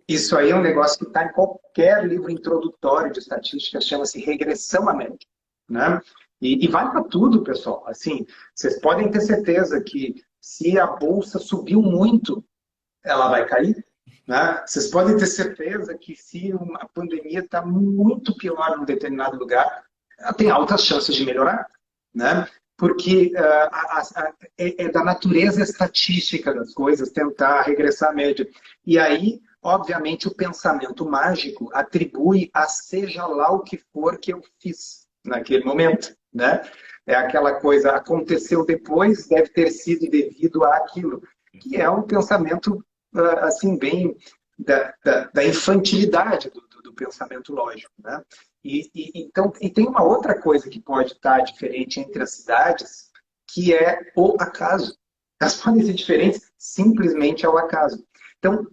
Isso aí é um negócio que está em qualquer livro introdutório de estatística, chama-se regressão à média, né? E vale para tudo, pessoal. Assim, vocês podem ter certeza que se a bolsa subiu muito, ela vai cair, né? Vocês podem ter certeza que se uma pandemia está muito pior num determinado lugar, ela tem altas chances de melhorar, né? Porque é da natureza estatística das coisas tentar regressar à média. E aí, obviamente, o pensamento mágico atribui a seja lá o que for que eu fiz naquele momento, né? É aquela coisa, aconteceu depois, deve ter sido devido àquilo, que é um pensamento, assim, bem da infantilidade do pensamento lógico, né? Então, e tem uma outra coisa que pode estar diferente entre as cidades, que é o acaso. Elas podem ser diferentes simplesmente ao acaso. Então,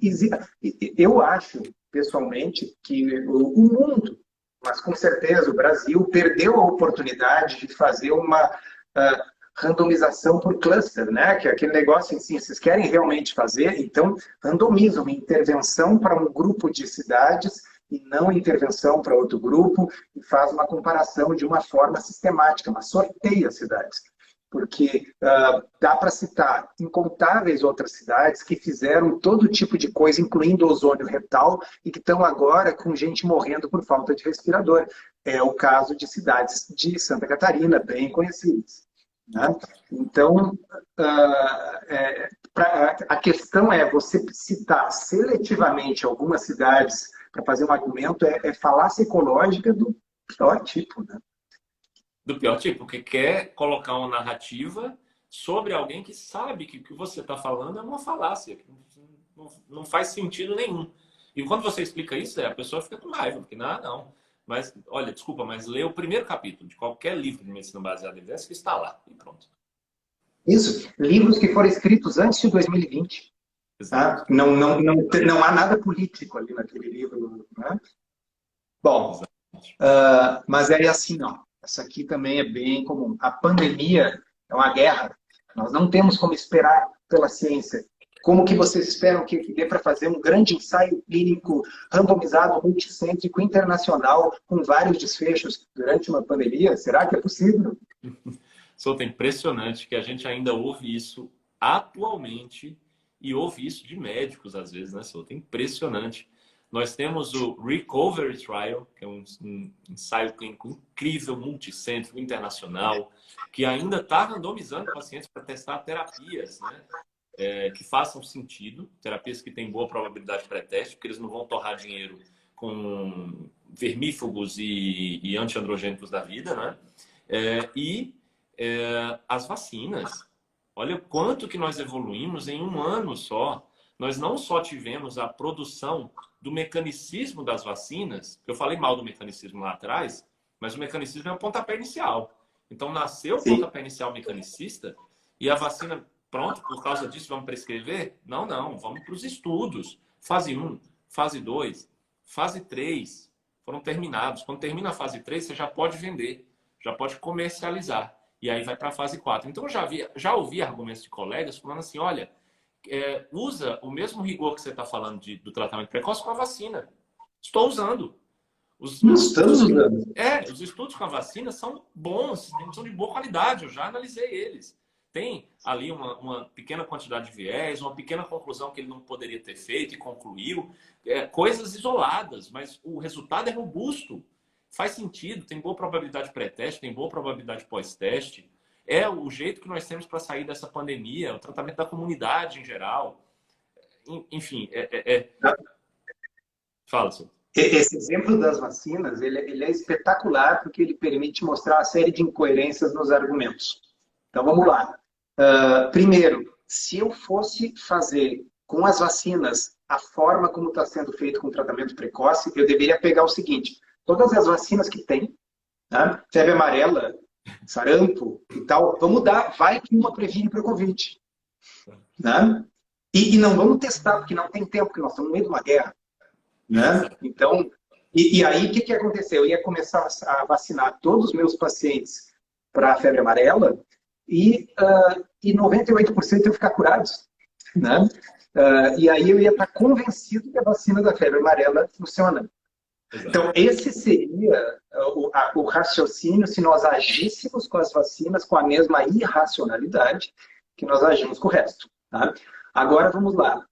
eu acho, pessoalmente, que o mundo, mas com certeza o Brasil, perdeu a oportunidade de fazer uma randomização por cluster, né? Que é aquele negócio assim, vocês querem realmente fazer, então randomiza uma intervenção para um grupo de cidades e não intervenção para outro grupo e faz uma comparação de uma forma sistemática, mas sorteia as cidades. Porque dá para citar incontáveis outras cidades que fizeram todo tipo de coisa, incluindo ozônio retal, e que estão agora com gente morrendo por falta de respirador. É o caso de cidades de Santa Catarina, bem conhecidas. Né? Então, a questão é você citar seletivamente algumas cidades para fazer um argumento é falácia ecológica do pior tipo, né? Do pior tipo, porque quer colocar uma narrativa sobre alguém que sabe que o que você está falando é uma falácia, que não faz sentido nenhum. E quando você explica isso, a pessoa fica com raiva, porque não. Mas, olha, desculpa, mas lê o primeiro capítulo de qualquer livro de medicina baseada em evidência que está lá, e pronto. Isso, livros que foram escritos antes de 2020. Tá? Não há nada político ali naquele livro. Né? Bom, mas é assim, não. Essa aqui também é bem comum. A pandemia é uma guerra. Nós não temos como esperar pela ciência. Como que vocês esperam que dê para fazer um grande ensaio clínico randomizado, multicêntrico, internacional, com vários desfechos durante uma pandemia? Será que é possível? Souto, é impressionante que a gente ainda ouve isso atualmente e ouve isso de médicos às vezes, né, Souto? É impressionante. Nós temos o Recovery Trial, que é um ensaio clínico incrível, multicêntrico, internacional, que ainda está randomizando pacientes para testar terapias, né? Que façam sentido, terapias que têm boa probabilidade pré-teste, porque eles não vão torrar dinheiro com vermífugos e antiandrogênicos da vida, né? As vacinas. Olha o quanto que nós evoluímos em um ano só. Nós não só tivemos a produção do mecanicismo das vacinas, eu falei mal do mecanicismo lá atrás, mas o mecanicismo é o pontapé inicial. Então, nasceu o pontapé inicial mecanicista e a vacina, pronto, por causa disso, vamos prescrever? Não, vamos para os estudos. Fase 1, fase 2, fase 3 foram terminados. Quando termina a fase 3, você já pode vender, já pode comercializar. E aí vai para a fase 4. Então, eu já ouvi argumentos de colegas falando assim, olha, usa o mesmo rigor que você está falando do tratamento precoce com a vacina. Estou usando. Os estudos com a vacina são bons, são de boa qualidade, eu já analisei eles. Tem ali uma pequena quantidade de viés, uma pequena conclusão que ele não poderia ter feito e concluiu. Coisas isoladas, mas o resultado é robusto. Faz sentido, tem boa probabilidade pré-teste, tem boa probabilidade pós-teste. É o jeito que nós temos para sair dessa pandemia, o tratamento da comunidade em geral. Enfim, Fala, senhor. Esse exemplo das vacinas, ele é espetacular porque ele permite mostrar uma série de incoerências nos argumentos. Então, vamos lá. Primeiro, se eu fosse fazer com as vacinas a forma como está sendo feito com o tratamento precoce, eu deveria pegar o seguinte, todas as vacinas que tem, né, febre amarela, sarampo e tal, vamos dar, vai que uma previne para o Covid. Né? E não vamos testar, porque não tem tempo, porque nós estamos no meio de uma guerra. Né? Então, e aí o que aconteceu? Eu ia começar a vacinar todos os meus pacientes para a febre amarela e 98% iam ficar curados. Né? E aí eu ia estar convencido que a vacina da febre amarela funciona. Então, esse seria o raciocínio se nós agíssemos com as vacinas com a mesma irracionalidade que nós agimos com o resto. Tá? Agora, vamos lá.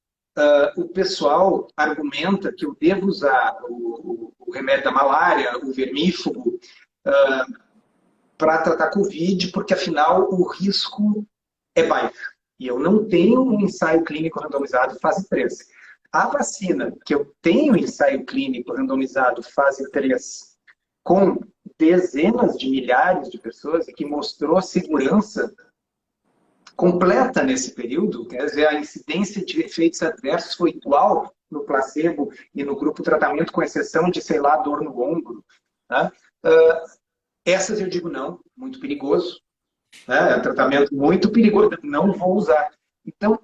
O pessoal argumenta que eu devo usar o remédio da malária, o vermífugo, para tratar Covid, porque, afinal, o risco é baixo. E eu não tenho um ensaio clínico randomizado fase 3. A vacina que eu tenho ensaio clínico randomizado fase 3 com dezenas de milhares de pessoas e que mostrou segurança completa nesse período, quer dizer, a incidência de efeitos adversos foi igual no placebo e no grupo tratamento, com exceção de, sei lá, dor no ombro. Tá? Essas eu digo não, muito perigoso. É um tratamento muito perigoso, não vou usar. Então,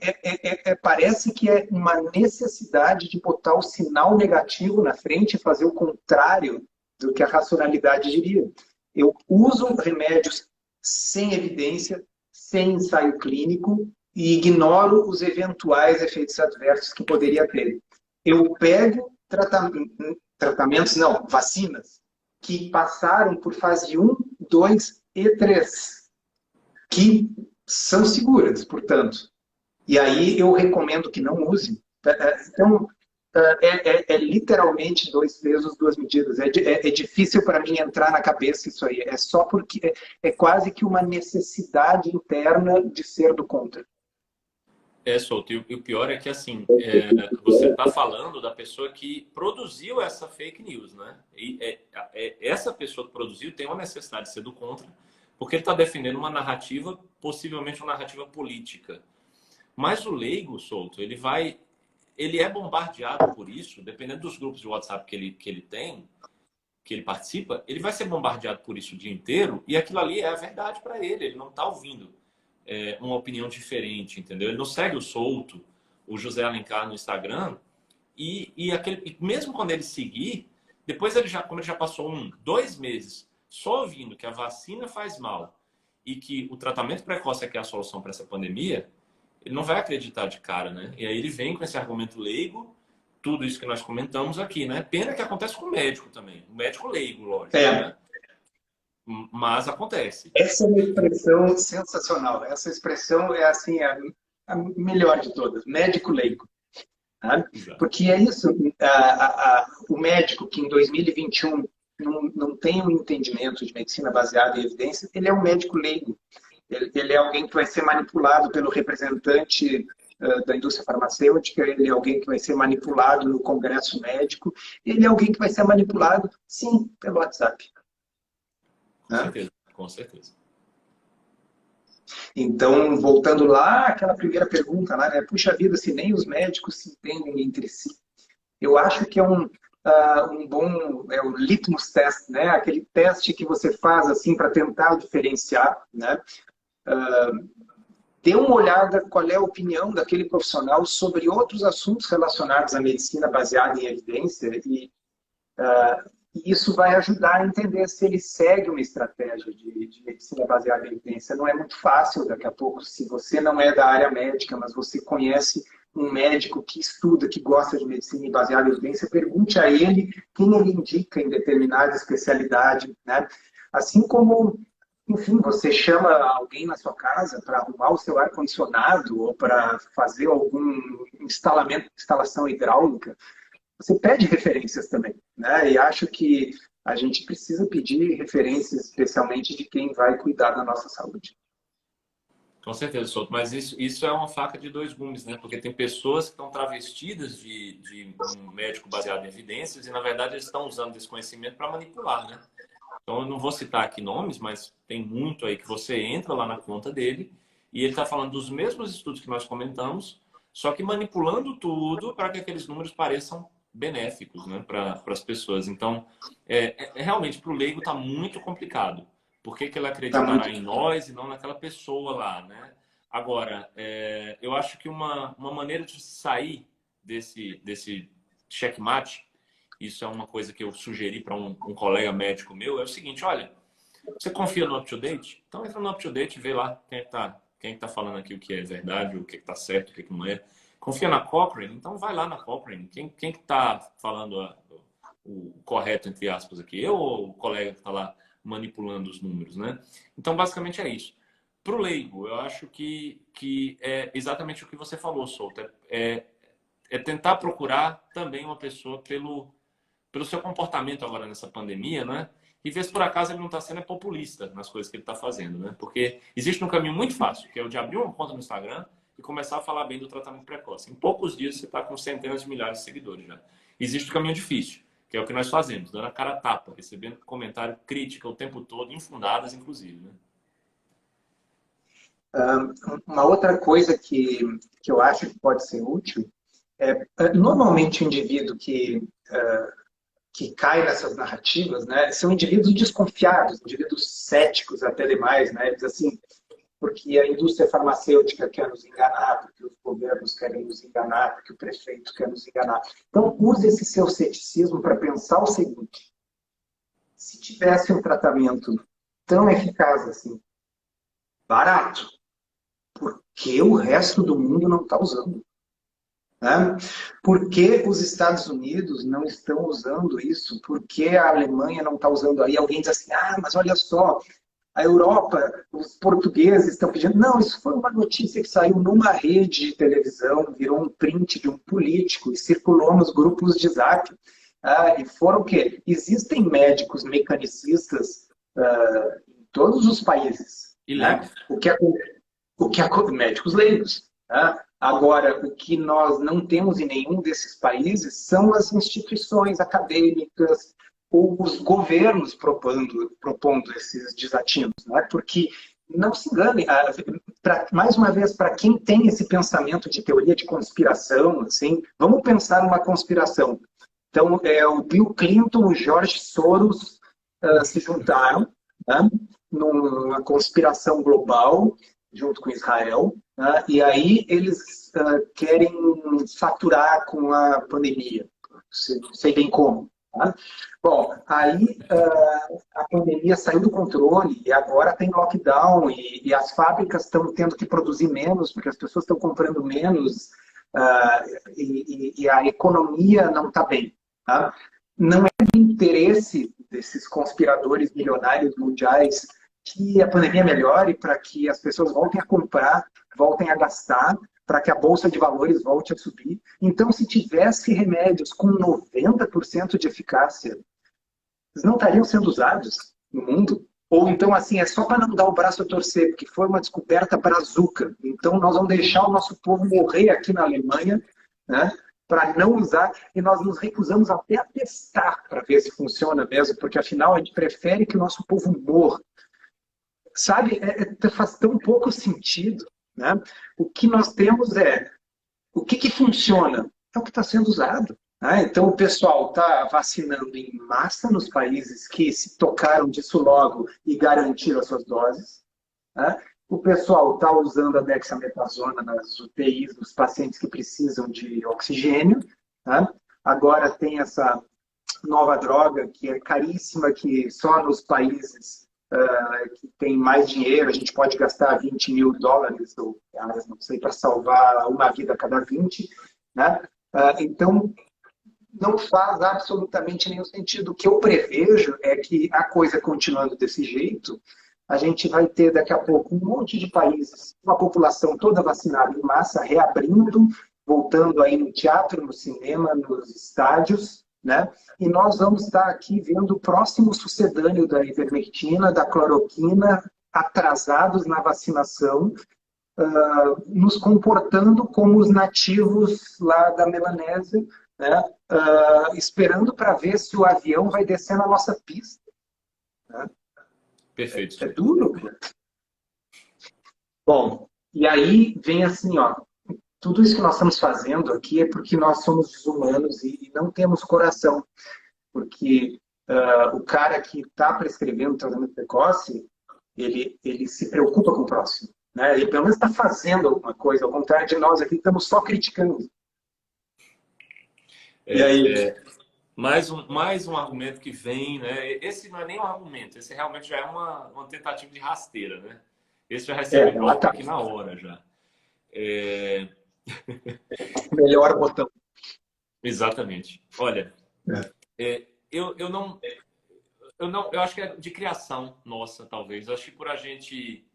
parece que é uma necessidade de botar o sinal negativo na frente e fazer o contrário do que a racionalidade diria. Eu uso remédios sem evidência, sem ensaio clínico e ignoro os eventuais efeitos adversos que poderia ter. Eu pego vacinas que passaram por fase 1, 2 e 3, que são seguras, portanto. E aí eu recomendo que não use. Então, literalmente 2 pesos, 2 medidas. É difícil para mim entrar na cabeça isso aí. É só porque é quase que uma necessidade interna de ser do contra. Souto. E o pior é que, assim, você está falando da pessoa que produziu essa fake news, né? E essa pessoa que produziu tem uma necessidade de ser do contra, porque ele está defendendo uma narrativa, possivelmente uma narrativa política. Mas o leigo, Souto, ele é bombardeado por isso, dependendo dos grupos de WhatsApp que ele tem, que ele participa, ele vai ser bombardeado por isso o dia inteiro e aquilo ali é a verdade para ele. Ele não está ouvindo uma opinião diferente, entendeu? Ele não segue o Souto, o José Alencar no Instagram e mesmo quando ele seguir, depois como ele já passou 2 meses só ouvindo que a vacina faz mal e que o tratamento precoce é que é a solução para essa pandemia, ele não vai acreditar de cara, né? E aí ele vem com esse argumento leigo, tudo isso que nós comentamos aqui, né? Pena que acontece com o médico também. O médico leigo, lógico. Né? Mas acontece. Essa é uma expressão sensacional. Essa expressão é assim, a melhor de todas. Médico leigo. Né? Exato. Porque é isso, o médico que em 2021 não tem um entendimento de medicina baseada em evidência, ele é um médico leigo. Ele é alguém que vai ser manipulado pelo representante da indústria farmacêutica, ele é alguém que vai ser manipulado no congresso médico, ele é alguém que vai ser manipulado, sim, pelo WhatsApp. Com Né? certeza, com certeza. Então, voltando lá àquela primeira pergunta, né? Puxa vida, se nem os médicos se entendem entre si. Eu acho que é um bom o litmus test, né? Aquele teste que você faz assim para tentar diferenciar, né? Dê uma olhada qual é a opinião daquele profissional sobre outros assuntos relacionados à medicina baseada em evidência e isso vai ajudar a entender se ele segue uma estratégia de medicina baseada em evidência. Não é muito fácil, daqui a pouco, se você não é da área médica, mas você conhece um médico que estuda, que gosta de medicina baseada em evidência, pergunte a ele quem ele indica em determinada especialidade, né? Assim como, enfim, você chama alguém na sua casa para arrumar o seu ar-condicionado ou para fazer algum instalação hidráulica, você pede referências também, né? E acho que a gente precisa pedir referências, especialmente de quem vai cuidar da nossa saúde. Com certeza, Souto. Mas isso é uma faca de dois gumes, né? Porque tem pessoas que estão travestidas de um médico baseado em evidências e, na verdade, eles estão usando esse conhecimento para manipular, né? Então, eu não vou citar aqui nomes, mas tem muito aí que você entra lá na conta dele e ele está falando dos mesmos estudos que nós comentamos, só que manipulando tudo para que aqueles números pareçam benéficos, né, para as pessoas. Então, realmente, para o leigo está muito complicado. Por que ele Tá acreditará muito. em nós e não naquela pessoa lá, né? Agora, eu acho que uma maneira de sair desse checkmate, isso é uma coisa que eu sugeri para um colega médico meu, é o seguinte, olha, você confia no UpToDate? Então entra no UpToDate e vê lá quem é que tá falando aqui o que é verdade, o que está certo, o que não é. Confia na Cochrane? Então vai lá na Cochrane. Quem que está falando o correto, entre aspas, aqui? Eu ou o colega que está lá manipulando os números, né? Então, basicamente é isso. Para o leigo, eu acho que é exatamente o que você falou, Souto. É tentar procurar também uma pessoa pelo seu comportamento agora nessa pandemia, né? E ver se por acaso ele não está sendo populista nas coisas que ele está fazendo, né? Porque existe um caminho muito fácil, que é o de abrir uma conta no Instagram e começar a falar bem do tratamento precoce. Em poucos dias você está com centenas de milhares de seguidores já. Existe o caminho difícil, que é o que nós fazemos, dando a cara a tapa, recebendo comentário, crítica o tempo todo, infundadas inclusive, né? Uma outra coisa que eu acho que pode ser útil normalmente o indivíduo que cai nessas narrativas, né, são indivíduos desconfiados, indivíduos céticos até demais, né, eles assim, porque a indústria farmacêutica quer nos enganar, porque os governos querem nos enganar, porque o prefeito quer nos enganar. Então, use esse seu ceticismo para pensar o seguinte: se tivesse um tratamento tão eficaz assim, barato, por que o resto do mundo não está usando? Né? Por que os Estados Unidos não estão usando isso? Por que a Alemanha não está usando? Aí alguém diz assim, mas olha só, a Europa, os portugueses estão pedindo. Não, isso foi uma notícia que saiu numa rede de televisão, virou um print de um político e circulou nos grupos de Zap. E foram o quê? Existem médicos mecanicistas em todos os países. E Né? leigos. Médicos leigos. Tá? Agora, o que nós não temos em nenhum desses países são as instituições acadêmicas ou os governos propondo esses desatinos. Né? Porque, não se engane, mais uma vez, para quem tem esse pensamento de teoria de conspiração, assim, vamos pensar numa conspiração. Então, o Bill Clinton, o George Soros se juntaram, né, numa conspiração global junto com Israel, né, e aí eles querem faturar com a pandemia, não sei bem como. Tá? Bom, aí a pandemia saiu do controle e agora tem lockdown e as fábricas estão tendo que produzir menos porque as pessoas estão comprando menos e a economia não está bem. Tá? Não é do interesse desses conspiradores milionários mundiais que a pandemia melhore para que as pessoas voltem a comprar, voltem a gastar, para que a Bolsa de Valores volte a subir. Então, se tivesse remédios com 90% de eficácia, eles não estariam sendo usados no mundo? Ou então, assim, é só para não dar o braço a torcer, porque foi uma descoberta brazuca. Então, nós vamos deixar o nosso povo morrer aqui na Alemanha, né, para não usar, e nós nos recusamos até a testar para ver se funciona mesmo, porque afinal a gente prefere que o nosso povo morra. Sabe, faz tão pouco sentido, né? O que nós temos o que funciona? É o que está sendo usado. Né? Então, o pessoal está vacinando em massa nos países que se tocaram disso logo e garantiram as suas doses. Né? O pessoal está usando a dexametasona nas UTIs dos pacientes que precisam de oxigênio. Né? Agora tem essa nova droga que é caríssima, que só nos países que tem mais dinheiro a gente pode gastar $20.000 ou reais, não sei, para salvar uma vida a cada 20. Né? Então, não faz absolutamente nenhum sentido. O que eu prevejo é que a coisa continuando desse jeito, a gente vai ter daqui a pouco um monte de países, uma população toda vacinada em massa, reabrindo, voltando aí no teatro, no cinema, nos estádios, né? E nós vamos estar aqui vendo o próximo sucedâneo da ivermectina, da cloroquina, atrasados na vacinação, nos comportando como os nativos lá da Melanésia, né? Esperando para ver se o avião vai descer na nossa pista. Né? Perfeito. É duro. Bom, e aí vem assim, ó, tudo isso que nós estamos fazendo aqui é porque nós somos desumanos e não temos coração. Porque o cara que está prescrevendo tratamento precoce, ele se preocupa com o próximo. Né? Ele pelo menos está fazendo alguma coisa, ao contrário de nós aqui, estamos só criticando. E aí? Mais um argumento que vem, né? Esse não é nem um argumento, esse realmente já é uma tentativa de rasteira, né? Esse já recebe o golpe aqui na hora já. Melhor botão. Exatamente. Olha, eu acho que é de criação nossa, talvez. Eu acho que por a gente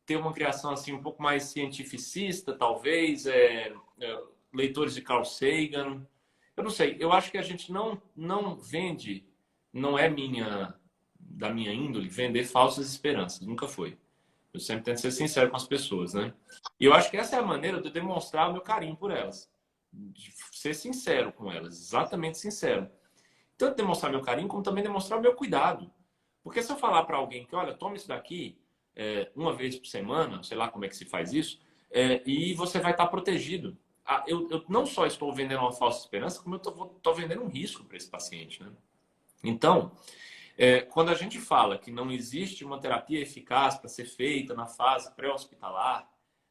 ter uma criação assim um pouco mais cientificista, talvez, leitores de Carl Sagan. Eu não sei, eu acho que a gente não vende, não é da minha índole, vender falsas esperanças. Nunca foi. Eu sempre tento ser sincero com as pessoas, né? E eu acho que essa é a maneira de eu demonstrar o meu carinho por elas. De ser sincero com elas, exatamente sincero. Tanto demonstrar meu carinho, como também demonstrar o meu cuidado. Porque se eu falar para alguém que, olha, toma isso daqui uma vez por semana, sei lá como é que se faz isso, e você vai estar protegido. Eu não só estou vendendo uma falsa esperança, como eu estou vendendo um risco para esse paciente, né? Então, quando a gente fala que não existe uma terapia eficaz para ser feita na fase pré-hospitalar,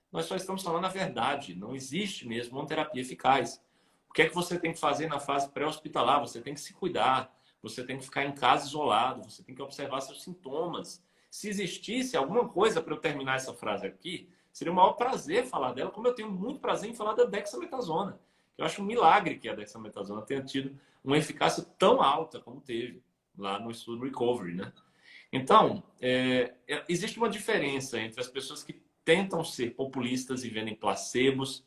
nós só estamos falando a verdade. Não existe mesmo uma terapia eficaz. O que é que você tem que fazer na fase pré-hospitalar? Você tem que se cuidar, você tem que ficar em casa isolado, você tem que observar seus sintomas. Se existisse alguma coisa para eu terminar essa frase aqui, seria o maior prazer falar dela, como eu tenho muito prazer em falar da dexametasona. Eu acho um milagre que a dexametasona tenha tido uma eficácia tão alta como teve lá no estudo Recovery, né? Então, existe uma diferença entre as pessoas que tentam ser populistas e vendem placebos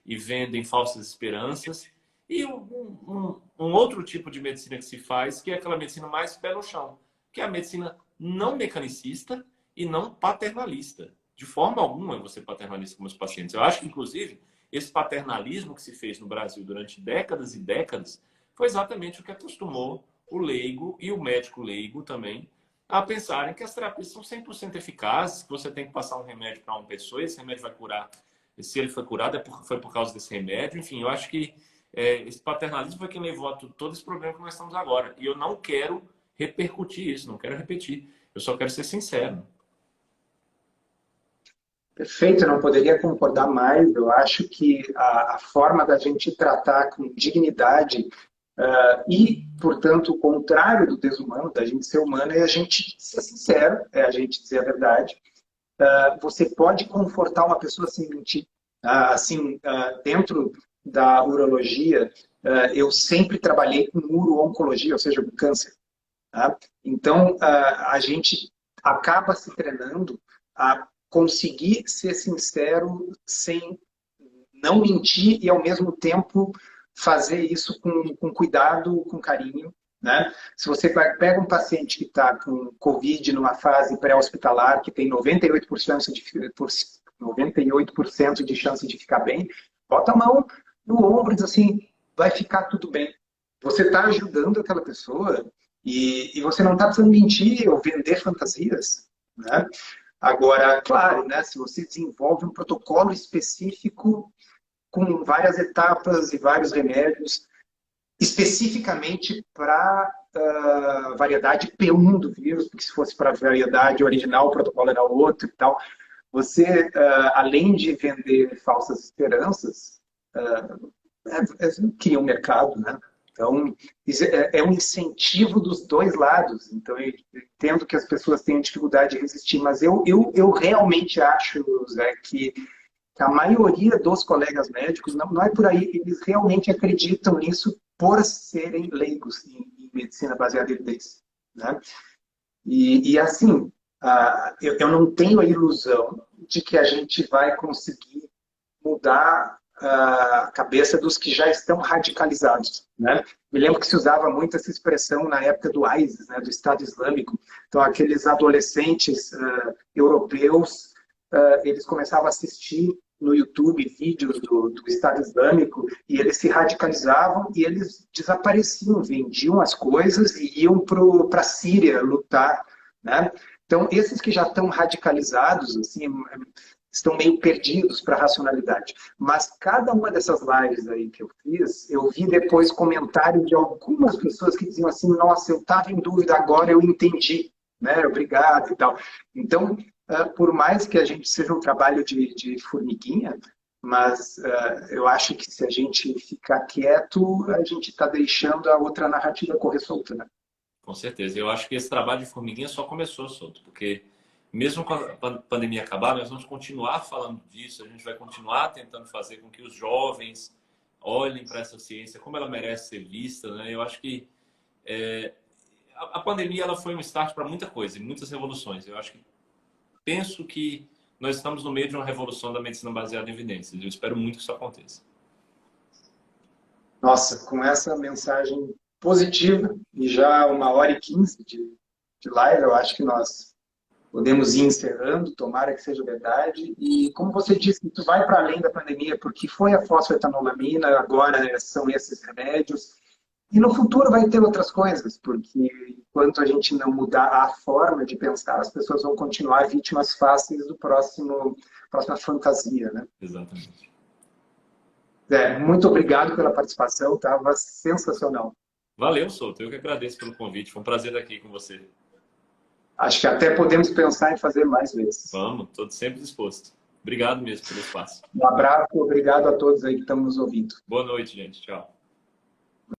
e vendem falsas esperanças e um outro tipo de medicina que se faz, que é aquela medicina mais pé no chão, que é a medicina não mecanicista e não paternalista. De forma alguma eu vou ser paternalista com meus pacientes. Eu acho que, inclusive, esse paternalismo que se fez no Brasil durante décadas e décadas foi exatamente o que acostumou o leigo e o médico leigo também a pensarem que as terapias são 100% eficazes, que você tem que passar um remédio para uma pessoa e esse remédio vai curar. E se ele foi curado, foi por causa desse remédio. Enfim, eu acho que esse paternalismo foi quem levou a todo esse problema que nós estamos agora. E eu não quero repercutir isso, não quero repetir. Eu só quero ser sincero. Perfeito, eu não poderia concordar mais. Eu acho que a forma da gente tratar com dignidade e, portanto, o contrário do desumano, da gente ser humano, é a gente ser sincero, é a gente dizer a verdade. Você pode confortar uma pessoa sem mentir. Assim, dentro da urologia, eu sempre trabalhei com uro-oncologia, ou seja, com câncer. Tá? Então, a gente acaba se treinando a conseguir ser sincero sem não mentir e, ao mesmo tempo, fazer isso com cuidado, com carinho, né? Se você pega um paciente que está com Covid numa fase pré-hospitalar, que tem 98% de chance de ficar bem, bota a mão no ombro e diz assim, vai ficar tudo bem. Você está ajudando aquela pessoa e você não está precisando mentir ou vender fantasias, né? Agora, claro, né, se você desenvolve um protocolo específico com várias etapas e vários remédios, especificamente para variedade P1 do vírus, porque se fosse para a variedade original, o protocolo era outro e tal. Você, além de vender falsas esperanças, cria um mercado, né? Então, é um incentivo dos dois lados. Então, eu entendo que as pessoas têm dificuldade de resistir, mas eu realmente acho, Zé, que a maioria dos colegas médicos, não é por aí, eles realmente acreditam nisso por serem leigos em medicina baseada em evidência, né? E assim, eu não tenho a ilusão de que a gente vai conseguir mudar a cabeça dos que já estão radicalizados, né? Me lembro que se usava muito essa expressão na época do ISIS, né, do Estado Islâmico. Então, aqueles adolescentes europeus, eles começavam a assistir no YouTube vídeos do Estado Islâmico e eles se radicalizavam e eles desapareciam, vendiam as coisas e iam para a Síria lutar, né? Então, esses que já estão radicalizados, assim, estão meio perdidos para a racionalidade. Mas cada uma dessas lives aí que eu fiz, eu vi depois comentário de algumas pessoas que diziam assim, nossa, eu estava em dúvida, agora eu entendi, né? Obrigado e tal. Então, por mais que a gente seja um trabalho de formiguinha, mas eu acho que se a gente ficar quieto, a gente está deixando a outra narrativa correr solta, né? Com certeza. Eu acho que esse trabalho de formiguinha só começou, Souto, porque mesmo com a pandemia acabar, nós vamos continuar falando disso, a gente vai continuar tentando fazer com que os jovens olhem para essa ciência como ela merece ser vista, né? Eu acho que a pandemia ela foi um start para muita coisa, muitas revoluções. Eu acho que penso que nós estamos no meio de uma revolução da medicina baseada em evidências. Eu espero muito que isso aconteça. Nossa, com essa mensagem positiva e já 1h15 de live, eu acho que nós podemos ir encerrando, tomara que seja verdade. E como você disse, tu vai para além da pandemia, porque foi a fosfetanolamina, agora são esses remédios. E no futuro vai ter outras coisas, porque enquanto a gente não mudar a forma de pensar, as pessoas vão continuar vítimas fáceis do próxima fantasia, né? Exatamente. Muito obrigado pela participação, estava sensacional. Valeu, Souto. Eu que agradeço pelo convite. Foi um prazer estar aqui com você. Acho que até podemos pensar em fazer mais vezes. Vamos, estou sempre disposto. Obrigado mesmo pelo espaço. Um abraço, obrigado a todos aí que estão nos ouvindo. Boa noite, gente. Tchau.